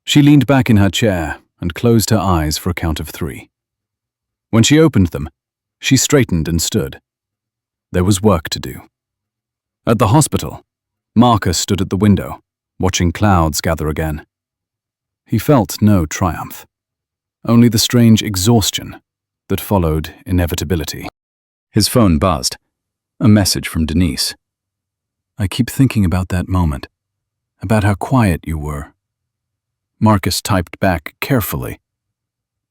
She leaned back in her chair and closed her eyes for a count of 3. When she opened them, she straightened and stood. There was work to do. At the hospital, Marcus stood at the window, watching clouds gather again. He felt no triumph, only the strange exhaustion that followed inevitability. His phone buzzed. A message from Denise. "I keep thinking about that moment, about how quiet you were." Marcus typed back carefully.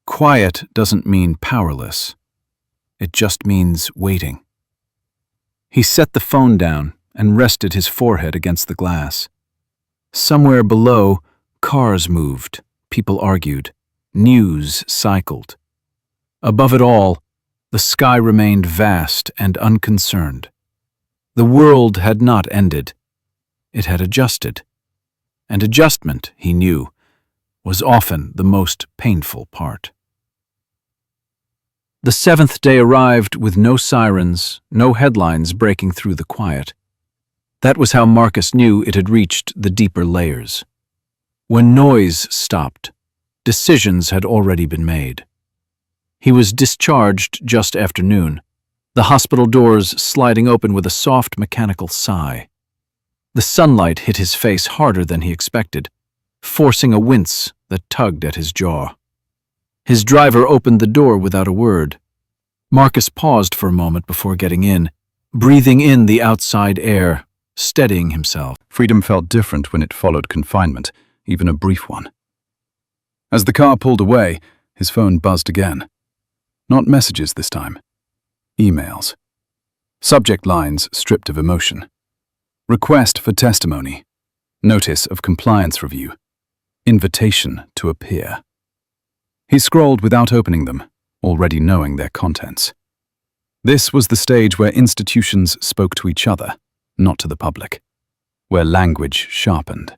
"Quiet doesn't mean powerless. It just means waiting." He set the phone down and rested his forehead against the glass. Somewhere below, cars moved, people argued, news cycled. Above it all, the sky remained vast and unconcerned. The world had not ended. It had adjusted. And adjustment, he knew, was often the most painful part. The 7th day arrived with no sirens, no headlines breaking through the quiet. That was how Marcus knew it had reached the deeper layers. When noise stopped, decisions had already been made. He was discharged just after noon, the hospital doors sliding open with a soft mechanical sigh. The sunlight hit his face harder than he expected, forcing a wince that tugged at his jaw. His driver opened the door without a word. Marcus paused for a moment before getting in, breathing in the outside air, steadying himself. Freedom felt different when it followed confinement, even a brief one. As the car pulled away, his phone buzzed again. Not messages this time. Emails. Subject lines stripped of emotion. Request for testimony. Notice of compliance review. Invitation to appear. He scrolled without opening them, already knowing their contents. This was the stage where institutions spoke to each other, not to the public, where language sharpened.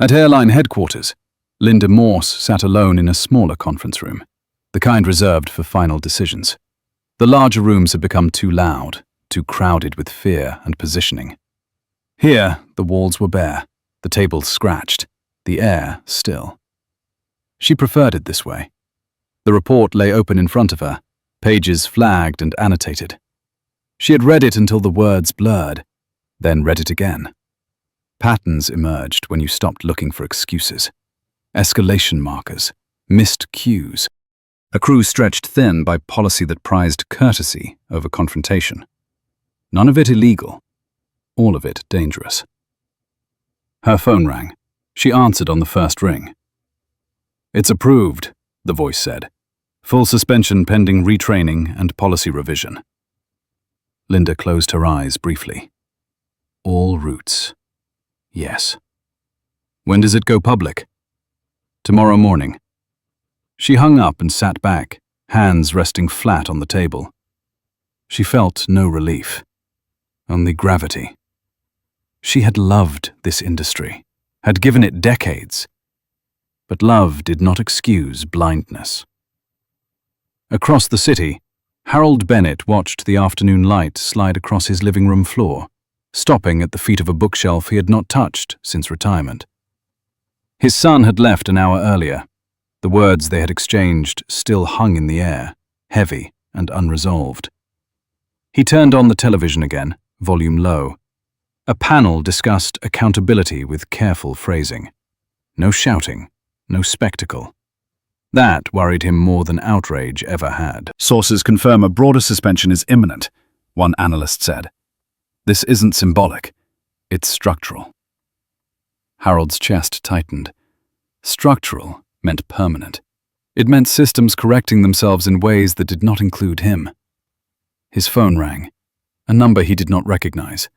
At airline headquarters, Linda Morse sat alone in a smaller conference room, the kind reserved for final decisions. The larger rooms had become too loud, too crowded with fear and positioning. Here, the walls were bare, the tables scratched, the air still. She preferred it this way. The report lay open in front of her, pages flagged and annotated. She had read it until the words blurred, then read it again. Patterns emerged when you stopped looking for excuses. Escalation markers, missed cues. A crew stretched thin by policy that prized courtesy over confrontation. None of it illegal, all of it dangerous. Her phone rang. She answered on the first ring. "It's approved," the voice said. "Full suspension pending retraining and policy revision." Linda closed her eyes briefly. All routes. Yes. "When does it go public?" "Tomorrow morning." She hung up and sat back, hands resting flat on the table. She felt no relief, only gravity. She had loved this industry, had given it decades. But love did not excuse blindness. Across the city, Harold Bennett watched the afternoon light slide across his living room floor, stopping at the feet of a bookshelf he had not touched since retirement. His son had left an hour earlier. The words they had exchanged still hung in the air, heavy and unresolved. He turned on the television again, volume low. A panel discussed accountability with careful phrasing. No shouting, no spectacle. That worried him more than outrage ever had. "Sources confirm a broader suspension is imminent," one analyst said. "This isn't symbolic, it's structural." Harold's chest tightened. Structural meant permanent. It meant systems correcting themselves in ways that did not include him. His phone rang, a number he did not recognize.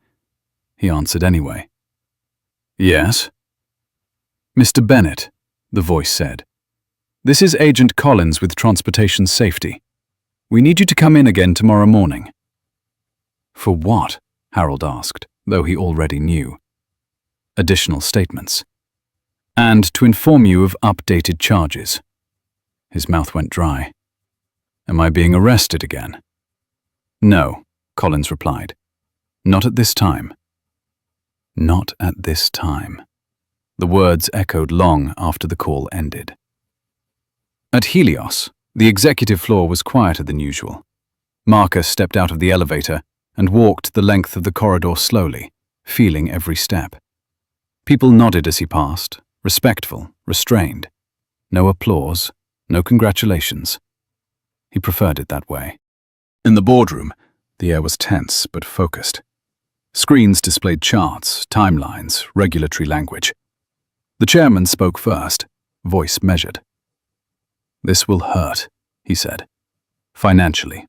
He answered anyway. "Yes?" "Mr. Bennett," the voice said. "This is Agent Collins with Transportation Safety. We need you to come in again tomorrow morning." "For what?" Harold asked, though he already knew. "Additional statements. And to inform you of updated charges." His mouth went dry. "Am I being arrested again?" "No," Collins replied. "Not at this time." Not at this time. The words echoed long after the call ended. At Helios, the executive floor was quieter than usual. Marcus stepped out of the elevator and walked the length of the corridor slowly, feeling every step. People nodded as he passed, respectful, restrained. No applause, no congratulations. He preferred it that way. In the boardroom, the air was tense but focused. Screens displayed charts, timelines, regulatory language. The chairman spoke first, voice measured. "This will hurt," he said. "Financially.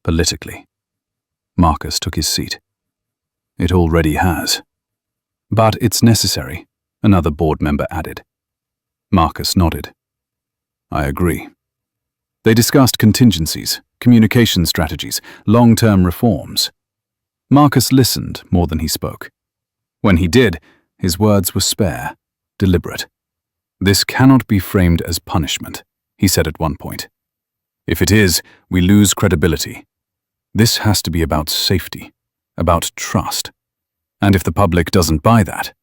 Politically." Marcus took his seat. "It already has." "But it's necessary," another board member added. Marcus nodded. "I agree." They discussed contingencies, communication strategies, long-term reforms. Marcus listened more than he spoke. When he did, his words were spare, deliberate. "This cannot be framed as punishment," he said at one point. "If it is, we lose credibility. This has to be about safety, about trust. And if the public doesn't buy that,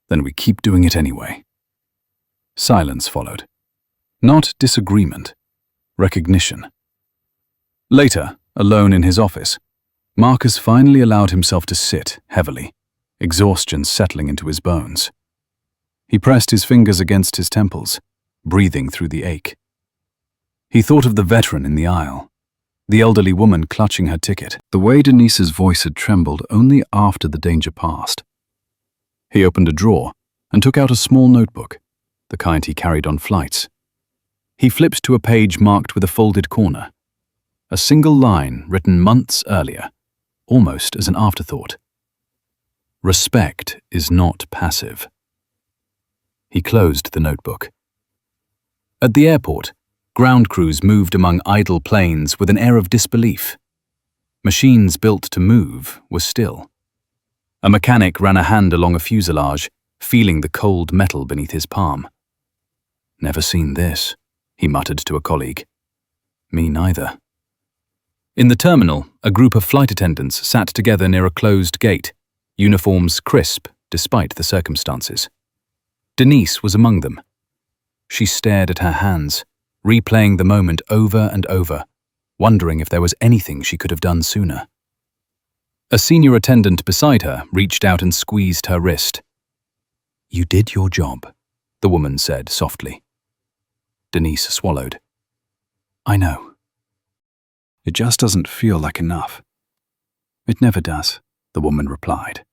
then we keep doing it anyway." Silence followed. Not disagreement, recognition. Later, alone in his office, Marcus finally allowed himself to sit heavily, exhaustion settling into his bones. He pressed his fingers against his temples, breathing through the ache. He thought of the veteran in the aisle, the elderly woman clutching her ticket, the way Denise's voice had trembled only after the danger passed. He opened a drawer and took out a small notebook, the kind he carried on flights. He flipped to a page marked with a folded corner. A single line written months earlier, almost as an afterthought. "Respect is not passive." He closed the notebook. At the airport, ground crews moved among idle planes with an air of disbelief. Machines built to move were still. A mechanic ran a hand along a fuselage, feeling the cold metal beneath his palm. "Never seen this," he muttered to a colleague. "Me neither." In the terminal, a group of flight attendants sat together near a closed gate, uniforms crisp despite the circumstances. Denise was among them. She stared at her hands, replaying the moment over and over, wondering if there was anything she could have done sooner. A senior attendant beside her reached out and squeezed her wrist. "You did your job," the woman said softly. Denise swallowed. "I know. It just doesn't feel like enough." "It never does," the woman replied.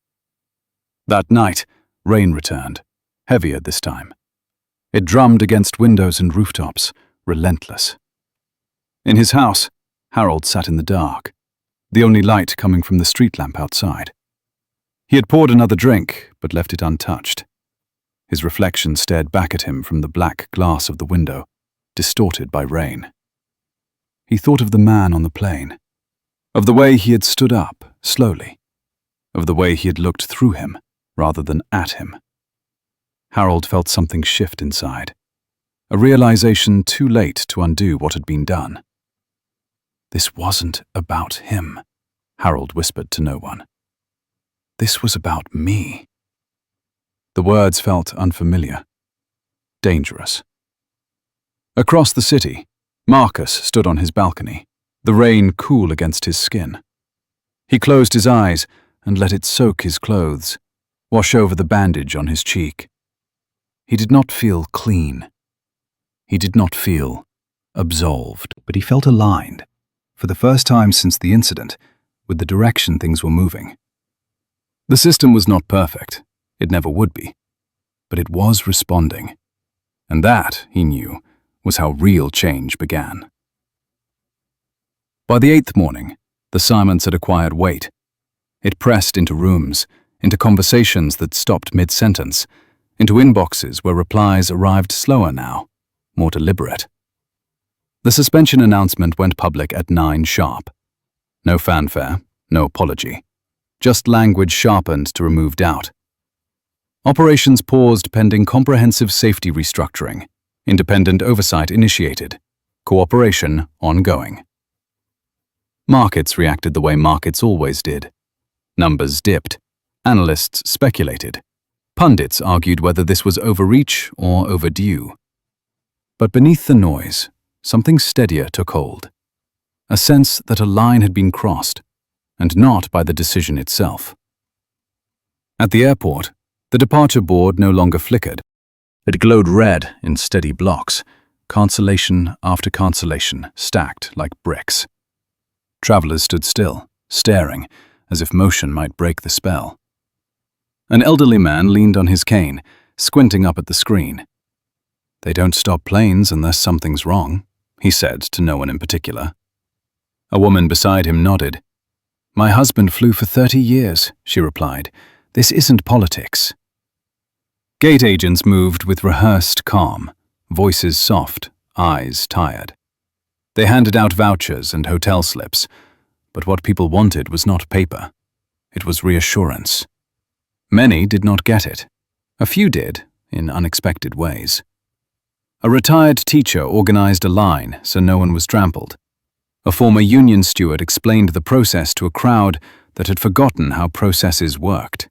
That night, rain returned, heavier this time. It drummed against windows and rooftops, relentless. In his house, Harold sat in the dark, the only light coming from the street lamp outside. He had poured another drink, but left it untouched. His reflection stared back at him from the black glass of the window, distorted by rain. He thought of the man on the plane, of the way he had stood up, slowly, of the way he had looked through him rather than at him. Harold felt something shift inside, a realization too late to undo what had been done. "This wasn't about him," Harold whispered to no one. "This was about me." The words felt unfamiliar, dangerous. Across the city, Marcus stood on his balcony, the rain cool against his skin. He closed his eyes and let it soak his clothes, wash over the bandage on his cheek. He did not feel clean. He did not feel absolved, but he felt aligned, for the first time since the incident, with the direction things were moving. The system was not perfect. It never would be. But it was responding. And that, he knew, was how real change began. By the 8th morning, The silence had acquired weight. It pressed into rooms, into conversations that stopped mid-sentence, into inboxes where replies arrived slower now, more deliberate. The suspension announcement went public at 9 sharp. No fanfare, no apology. Just language sharpened to remove doubt. Operations paused pending comprehensive safety restructuring. Independent oversight initiated. Cooperation ongoing. Markets reacted the way markets always did. Numbers dipped. Analysts speculated. Pundits argued whether this was overreach or overdue. But beneath the noise, something steadier took hold. A sense that a line had been crossed, and not by the decision itself. At the airport, the departure board no longer flickered. It glowed red in steady blocks, cancellation after cancellation stacked like bricks. Travelers stood still, staring, as if motion might break the spell. An elderly man leaned on his cane, squinting up at the screen. "They don't stop planes unless something's wrong," he said to no one in particular. A woman beside him nodded. "My husband flew for 30 years, she replied. "This isn't politics." Gate agents moved with rehearsed calm, voices soft, eyes tired. They handed out vouchers and hotel slips, but what people wanted was not paper. It was reassurance. Many did not get it. A few did, in unexpected ways. A retired teacher organized a line so no one was trampled. A former union steward explained the process to a crowd that had forgotten how processes worked.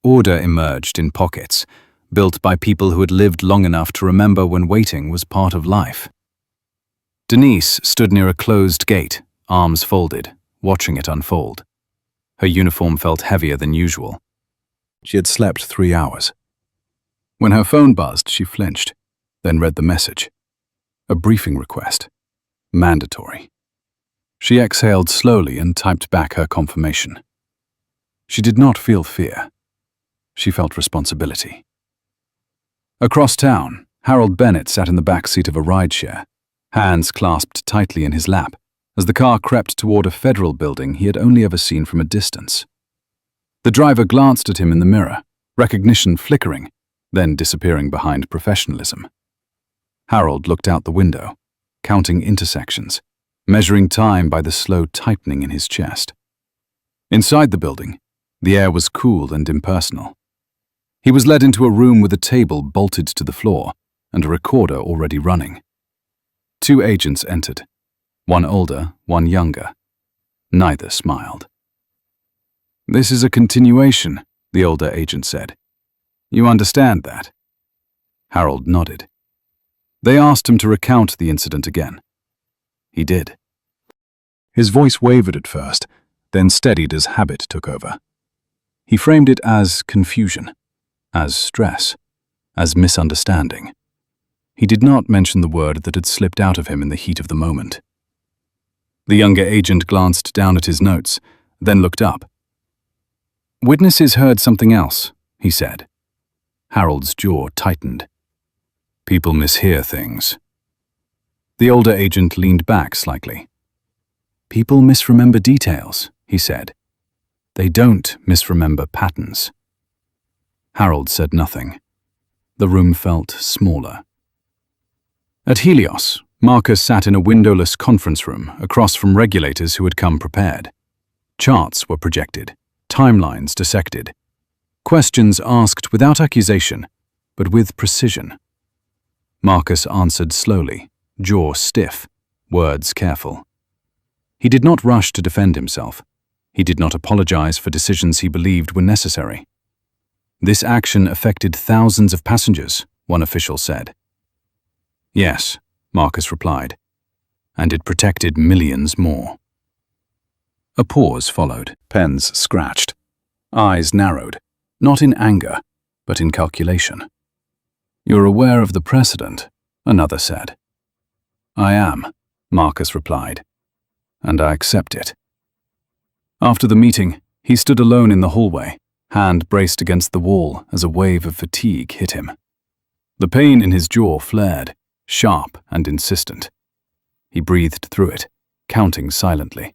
Order emerged in pockets, built by people who had lived long enough to remember when waiting was part of life. Denise stood near a closed gate, arms folded, watching it unfold. Her uniform felt heavier than usual. She had slept 3 hours. When her phone buzzed, she flinched, then read the message. A briefing request. Mandatory. She exhaled slowly and typed back her confirmation. She did not feel fear. She felt responsibility. Across town, Harold Bennett sat in the back seat of a rideshare, hands clasped tightly in his lap, as the car crept toward a federal building he had only ever seen from a distance. The driver glanced at him in the mirror, recognition flickering, then disappearing behind professionalism. Harold looked out the window, counting intersections, measuring time by the slow tightening in his chest. Inside the building, the air was cool and impersonal. He was led into a room with a table bolted to the floor and a recorder already running. 2 agents entered, one older, one younger. Neither smiled. "This is a continuation," the older agent said. "You understand that?" Harold nodded. They asked him to recount the incident again. He did. His voice wavered at first, then steadied as habit took over. He framed it as confusion, as stress, as misunderstanding. He did not mention the word that had slipped out of him in the heat of the moment. The younger agent glanced down at his notes, then looked up. "Witnesses heard something else," he said. Harold's jaw tightened. "People mishear things." The older agent leaned back slightly. "People misremember details," he said. "They don't misremember patterns." Harold said nothing. The room felt smaller. At Helios, Marcus sat in a windowless conference room across from regulators who had come prepared. Charts were projected, timelines dissected. Questions asked without accusation, but with precision. Marcus answered slowly, jaw stiff, words careful. He did not rush to defend himself. He did not apologize for decisions he believed were necessary. "This action affected thousands of passengers," one official said. "Yes," Marcus replied, "and it protected millions more." A pause followed, pens scratched, eyes narrowed, not in anger, but in calculation. "You're aware of the precedent," another said. "I am," Marcus replied, "and I accept it." After the meeting, he stood alone in the hallway, hand braced against the wall as a wave of fatigue hit him. The pain in his jaw flared, sharp and insistent. He breathed through it, counting silently.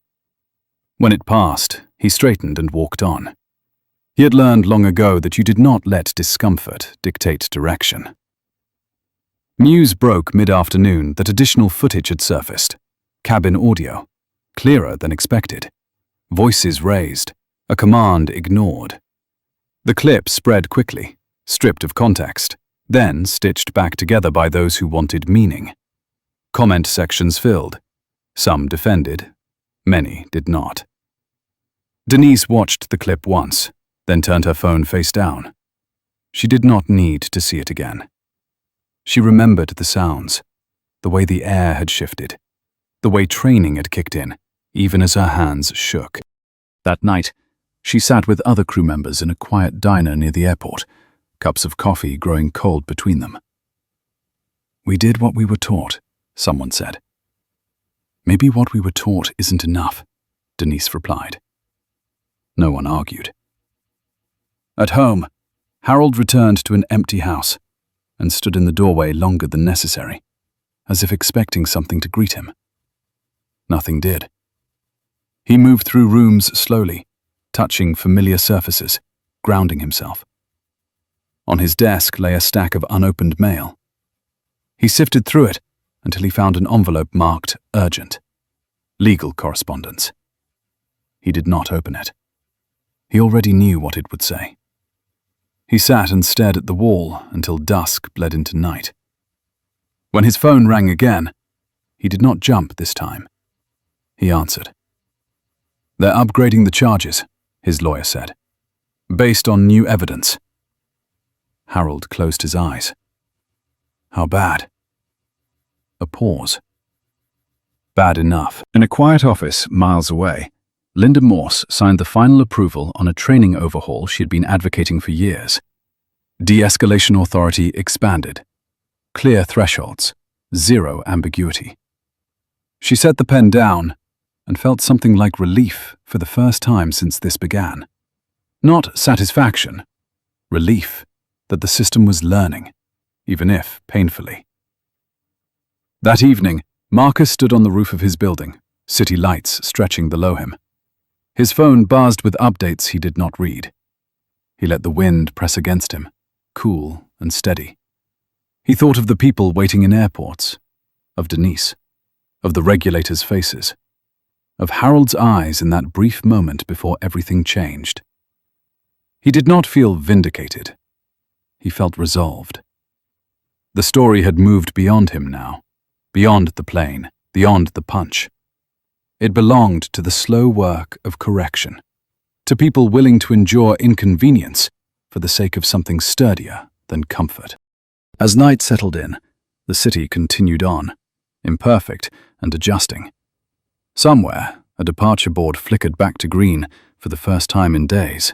When it passed, he straightened and walked on. He had learned long ago that you did not let discomfort dictate direction. News broke mid-afternoon that additional footage had surfaced. Cabin audio, clearer than expected. Voices raised, a command ignored. The clip spread quickly, stripped of context, then stitched back together by those who wanted meaning. Comment sections filled. Some defended, many did not. Denise watched the clip once, then turned her phone face down. She did not need to see it again. She remembered the sounds, the way the air had shifted, the way training had kicked in, even as her hands shook. That night, she sat with other crew members in a quiet diner near the airport, cups of coffee growing cold between them. "We did what we were taught," someone said. "Maybe what we were taught isn't enough," Denise replied. No one argued. At home, Harold returned to an empty house and stood in the doorway longer than necessary, as if expecting something to greet him. Nothing did. He moved through rooms slowly, touching familiar surfaces, grounding himself. On his desk lay a stack of unopened mail. He sifted through it until he found an envelope marked urgent. Legal correspondence. He did not open it. He already knew what it would say. He sat and stared at the wall until dusk bled into night. When his phone rang again, he did not jump this time. He answered. "They're upgrading the charges," his lawyer said, "based on new evidence." Harold closed his eyes. "How bad?" A pause. Bad enough. In a quiet office miles away, Linda Morse signed the final approval on a training overhaul she had been advocating for years. De-escalation authority expanded. Clear thresholds. Zero ambiguity. She set the pen down and felt something like relief for the first time since this began. Not satisfaction. Relief that the system was learning, even if painfully. That evening, Marcus stood on the roof of his building, city lights stretching below him. His phone buzzed with updates he did not read. He let the wind press against him, cool and steady. He thought of the people waiting in airports, of Denise, of the regulators' faces, of Harold's eyes in that brief moment before everything changed. He did not feel vindicated. He felt resolved. The story had moved beyond him now, beyond the plane, beyond the punch. It belonged to the slow work of correction, to people willing to endure inconvenience for the sake of something sturdier than comfort. As night settled in, the city continued on, imperfect and adjusting. Somewhere, a departure board flickered back to green for the first time in days.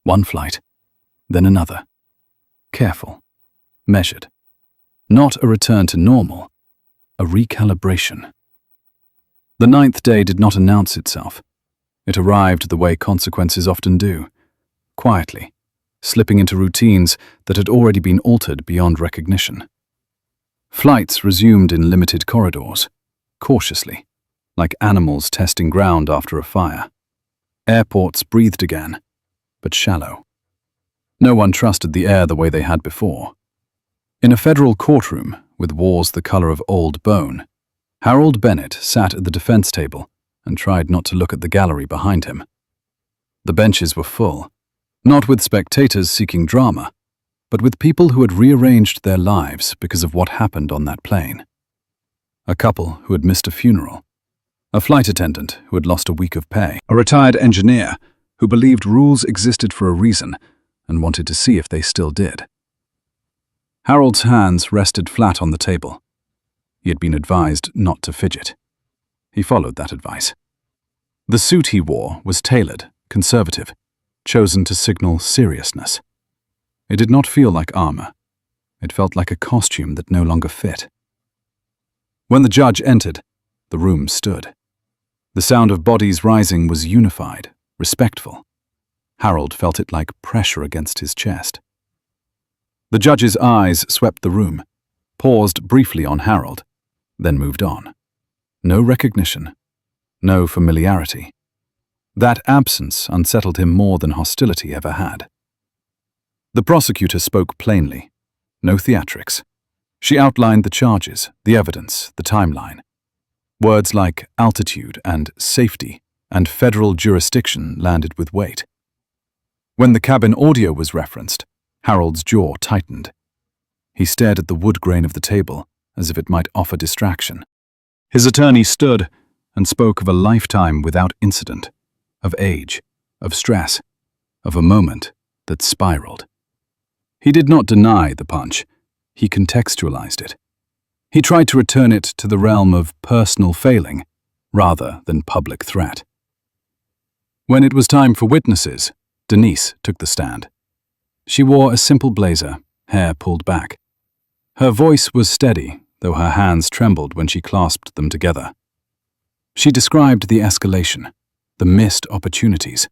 One flight, then another. Careful, measured. Not a return to normal, a recalibration. The 9th day did not announce itself. It arrived the way consequences often do, quietly, slipping into routines that had already been altered beyond recognition. Flights resumed in limited corridors, cautiously, like animals testing ground after a fire. Airports breathed again, but shallow. No one trusted the air the way they had before. In a federal courtroom, with walls the color of old bone, Harold Bennett sat at the defense table and tried not to look at the gallery behind him. The benches were full, not with spectators seeking drama, but with people who had rearranged their lives because of what happened on that plane. A couple who had missed a funeral, a flight attendant who had lost a week of pay, a retired engineer who believed rules existed for a reason and wanted to see if they still did. Harold's hands rested flat on the table. He had been advised not to fidget. He followed that advice. The suit he wore was tailored, conservative, chosen to signal seriousness. It did not feel like armor. It felt like a costume that no longer fit. When the judge entered, the room stood. The sound of bodies rising was unified, respectful. Harold felt it like pressure against his chest. The judge's eyes swept the room, paused briefly on Harold, then moved on. No recognition, no familiarity, That absence unsettled him more than hostility ever had. The prosecutor spoke plainly. No theatrics. She outlined the charges, the evidence, the timeline. Words like altitude and safety and federal jurisdiction landed with weight. When the cabin audio was referenced, Harold's jaw tightened. He stared at the wood grain of the table as if it might offer distraction. His attorney stood and spoke of a lifetime without incident, of age, of stress, of a moment that spiraled. He did not deny the punch. He contextualized it. He tried to return it to the realm of personal failing rather than public threat. When it was time for witnesses, Denise took the stand. She wore a simple blazer, hair pulled back. Her voice was steady, though her hands trembled when she clasped them together. She described the escalation, the missed opportunities,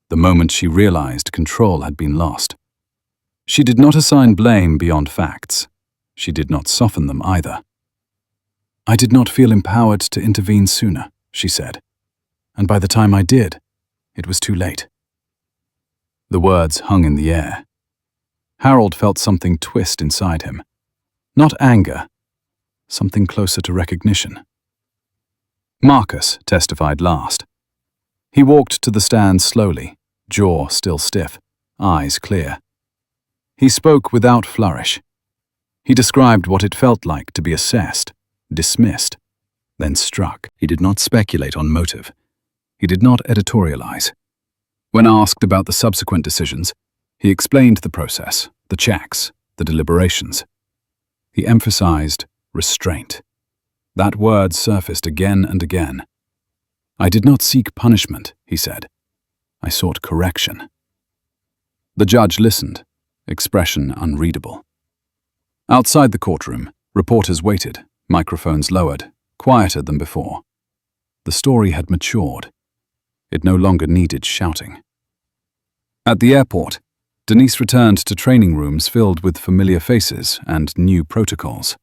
the moment she realized control had been lost. She did not assign blame beyond facts. She did not soften them either. "I did not feel empowered to intervene sooner," she said. "And by the time I did, it was too late." The words hung in the air. Harold felt something twist inside him. Not anger, something closer to recognition. Marcus testified last. He walked to the stand slowly, jaw still stiff, eyes clear. He spoke without flourish. He described what it felt like to be assessed, dismissed, then struck. He did not speculate on motive. He did not editorialize. When asked about the subsequent decisions, he explained the process, the checks, the deliberations. He emphasized restraint. That word surfaced again and again. "I did not seek punishment," he said. "I sought correction." The judge listened, expression unreadable. Outside the courtroom, reporters waited, microphones lowered, quieter than before. The story had matured. It no longer needed shouting. At the airport, Denise returned to training rooms filled with familiar faces and new protocols.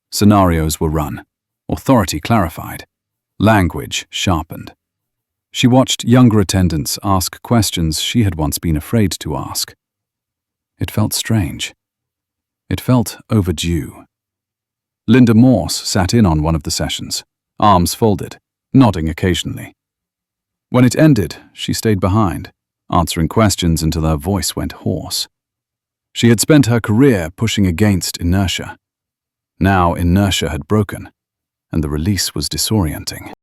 Scenarios were run, authority clarified, language sharpened. She watched younger attendants ask questions she had once been afraid to ask. It felt strange. It felt overdue. Linda Morse sat in on one of the sessions, arms folded, nodding occasionally. When it ended, she stayed behind, answering questions until her voice went hoarse. She had spent her career pushing against inertia. Now inertia had broken, and the release was disorienting.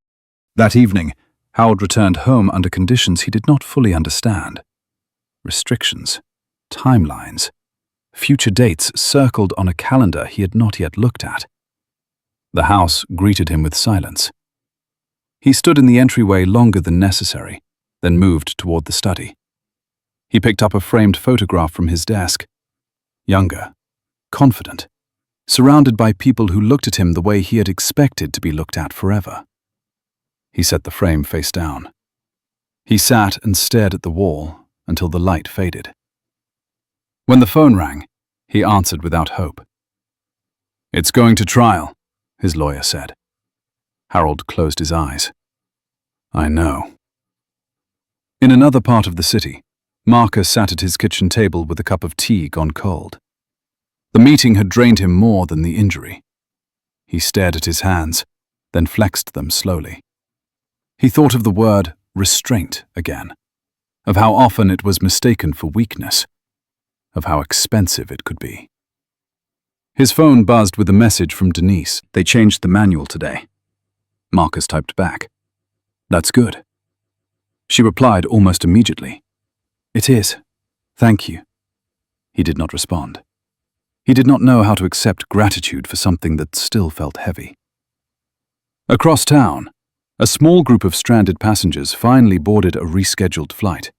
That evening, Harold returned home under conditions he did not fully understand. Restrictions, timelines, future dates circled on a calendar he had not yet looked at. The house greeted him with silence. He stood in the entryway longer than necessary, then moved toward the study. He picked up a framed photograph from his desk. Younger, confident, surrounded by people who looked at him the way he had expected to be looked at forever. He set the frame face down. He sat and stared at the wall until the light faded. When the phone rang, he answered without hope. "It's going to trial," his lawyer said. Harold closed his eyes. "I know." In another part of the city, Marcus sat at his kitchen table with a cup of tea gone cold. The meeting had drained him more than the injury. He stared at his hands, then flexed them slowly. He thought of the word restraint again, of how often it was mistaken for weakness, of how expensive it could be. His phone buzzed with a message from Denise. "They changed the manual today." Marcus typed back. "That's good." She replied almost immediately. "It is. Thank you." He did not respond. He did not know how to accept gratitude for something that still felt heavy. Across town, a small group of stranded passengers finally boarded a rescheduled flight.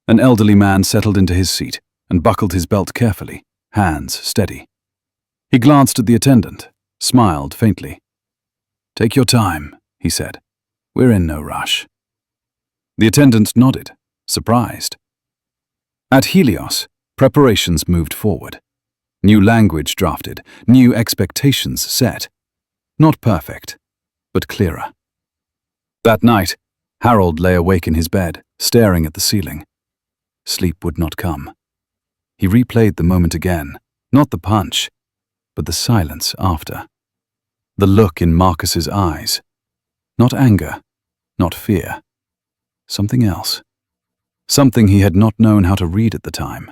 An elderly man settled into his seat and buckled his belt carefully, hands steady. He glanced at the attendant, smiled faintly. "Take your time," he said. "We're in no rush." The attendant nodded, surprised. At Helios, preparations moved forward. New language drafted, new expectations set. Not perfect, but clearer. That night, Harold lay awake in his bed, staring at the ceiling. Sleep would not come. He replayed the moment again, not the punch, but the silence after. The look in Marcus's eyes. Not anger, not fear. Something else. Something he had not known how to read at the time.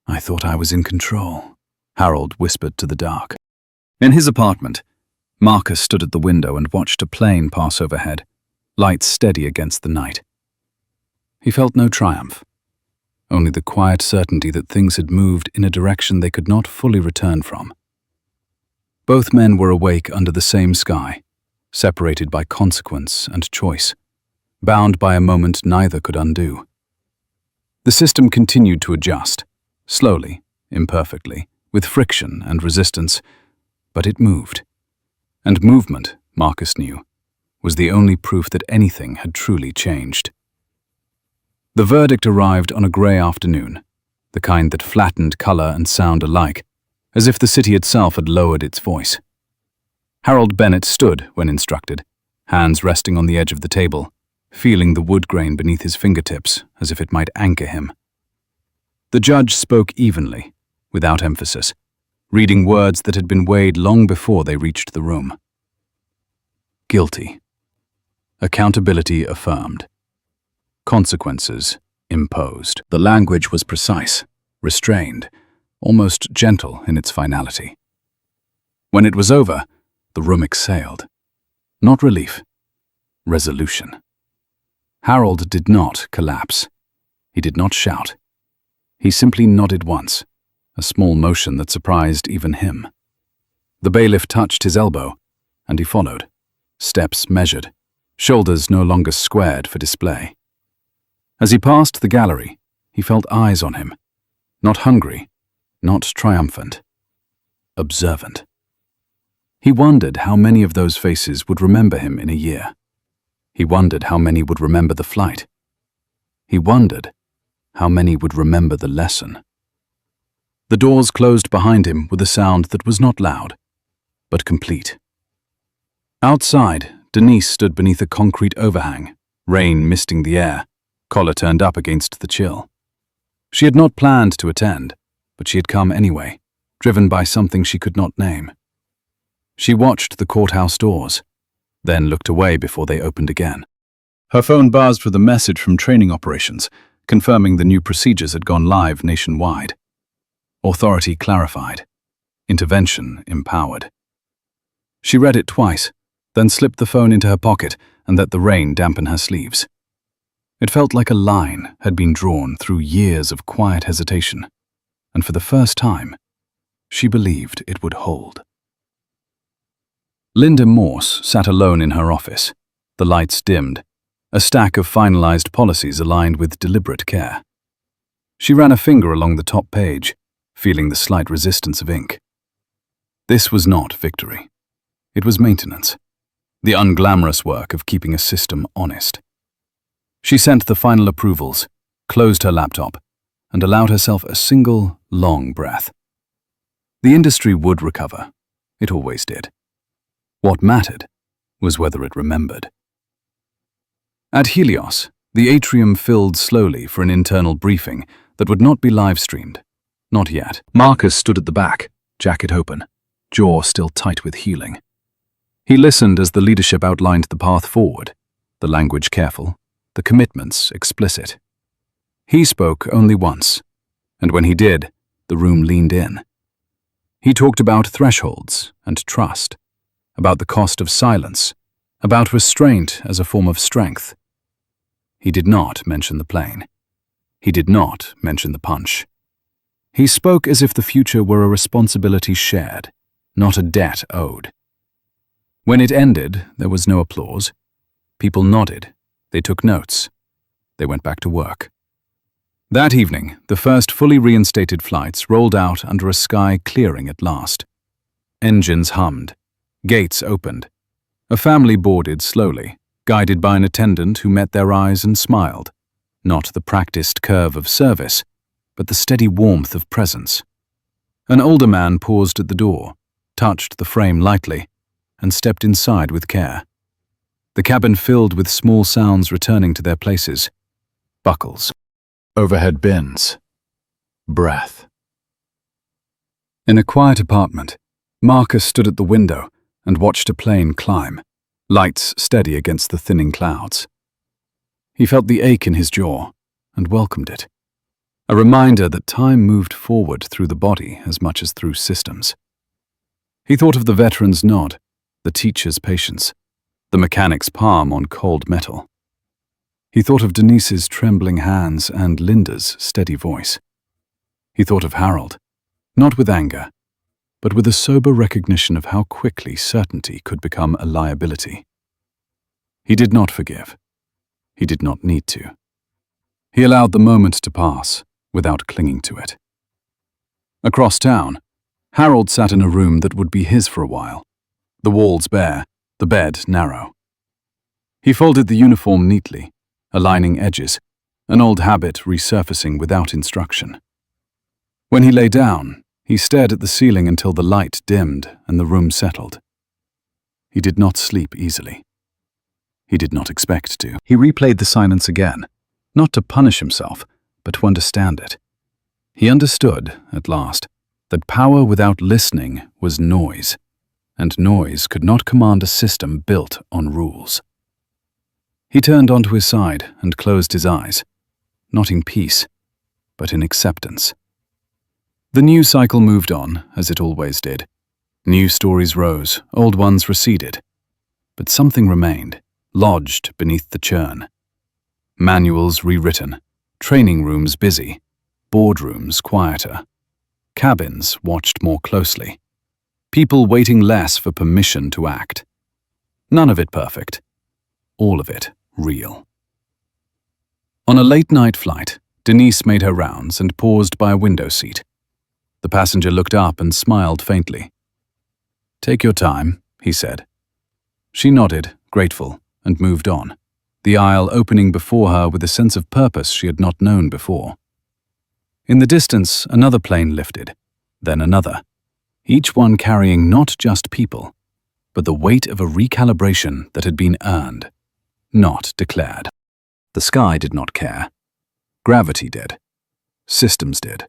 "I thought I was in control," Harold whispered to the dark. In his apartment, Marcus stood at the window and watched a plane pass overhead, lights steady against the night. He felt no triumph, only the quiet certainty that things had moved in a direction they could not fully return from. Both men were awake under the same sky, separated by consequence and choice, bound by a moment neither could undo. The system continued to adjust, slowly, imperfectly, with friction and resistance, but it moved. And movement, Marcus knew, was the only proof that anything had truly changed. The verdict arrived on a grey afternoon, the kind that flattened colour and sound alike, as if the city itself had lowered its voice. Harold Bennett stood when instructed, hands resting on the edge of the table, feeling the wood grain beneath his fingertips as if it might anchor him. The judge spoke evenly, without emphasis, reading words that had been weighed long before they reached the room. Guilty. Accountability affirmed. Consequences imposed. The language was precise, restrained, almost gentle in its finality. When it was over, the room exhaled. Not relief, resolution. Harold did not collapse. He did not shout. He simply nodded once, a small motion that surprised even him. The bailiff touched his elbow, and he followed, steps measured, shoulders no longer squared for display. As he passed the gallery, he felt eyes on him, not hungry, not triumphant, observant. He wondered how many of those faces would remember him in a year. He wondered how many would remember the flight. He wondered how many would remember the lesson. The doors closed behind him with a sound that was not loud, but complete. Outside, Denise stood beneath a concrete overhang, rain misting the air, collar turned up against the chill. She had not planned to attend, but she had come anyway, driven by something she could not name. She watched the courthouse doors, then looked away before they opened again. Her phone buzzed with a message from training operations, confirming the new procedures had gone live nationwide. Authority clarified. Intervention empowered. She read it twice, then slipped the phone into her pocket and let the rain dampen her sleeves. It felt like a line had been drawn through years of quiet hesitation, and for the first time, she believed it would hold. Linda Morse sat alone in her office, the lights dimmed, a stack of finalized policies aligned with deliberate care. She ran a finger along the top page, feeling the slight resistance of ink. This was not victory. It was maintenance, the unglamorous work of keeping a system honest. She sent the final approvals, closed her laptop, and allowed herself a single, long breath. The industry would recover. It always did. What mattered was whether it remembered. At Helios, the atrium filled slowly for an internal briefing that would not be live-streamed. Not yet. Marcus stood at the back, jacket open, jaw still tight with healing. He listened as the leadership outlined the path forward, the language careful, the commitments explicit. He spoke only once, and when he did, the room leaned in. He talked about thresholds and trust, about the cost of silence, about restraint as a form of strength. He did not mention the plane. He did not mention the punch. He spoke as if the future were a responsibility shared, not a debt owed. When it ended, there was no applause. People nodded. They took notes. They went back to work. That evening, the first fully reinstated flights rolled out under a sky clearing at last. Engines hummed. Gates opened. A family boarded slowly, guided by an attendant who met their eyes and smiled. Not the practiced curve of service, but the steady warmth of presence. An older man paused at the door, touched the frame lightly, and stepped inside with care. the cabin filled with small sounds returning to their places. Buckles, overhead bins, breath. In a quiet apartment, Marcus stood at the window and watched a plane climb, lights steady against the thinning clouds. He felt the ache in his jaw and welcomed it, a reminder that time moved forward through the body as much as through systems. He thought of the veteran's nod, the teacher's patience, the mechanic's palm on cold metal. He thought of Denise's trembling hands and Linda's steady voice. He thought of Harold, not with anger, but with a sober recognition of how quickly certainty could become a liability. He did not forgive. He did not need to. He allowed the moment to pass without clinging to it. Across town, Harold sat in a room that would be his for a while, the walls bare, the bed narrow. He folded the uniform neatly, aligning edges, an old habit resurfacing without instruction. When he lay down, he stared at the ceiling until the light dimmed and the room settled. He did not sleep easily. He did not expect to. He replayed the silence again, not to punish himself, but to understand it. He understood, at last, that power without listening was noise, and noise could not command a system built on rules. He turned onto his side and closed his eyes, not in peace, but in acceptance. The news cycle moved on, as it always did. New stories rose, old ones receded. But something remained, lodged beneath the churn. Manuals rewritten, training rooms busy, boardrooms quieter. Cabins watched more closely. People waiting less for permission to act. None of it perfect. All of it real. On a late-night flight, Denise made her rounds and paused by a window seat. The passenger looked up and smiled faintly. "Take your time," he said. She nodded, grateful, and moved on, the aisle opening before her with a sense of purpose she had not known before. In the distance, another plane lifted, then another, each one carrying not just people, but the weight of a recalibration that had been earned, not declared. The sky did not care. Gravity did. Systems did.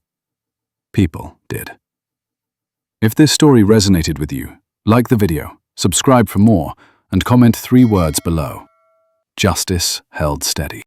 People did. If this story resonated with you, like the video, subscribe for more, and comment 3 words below. Justice held steady.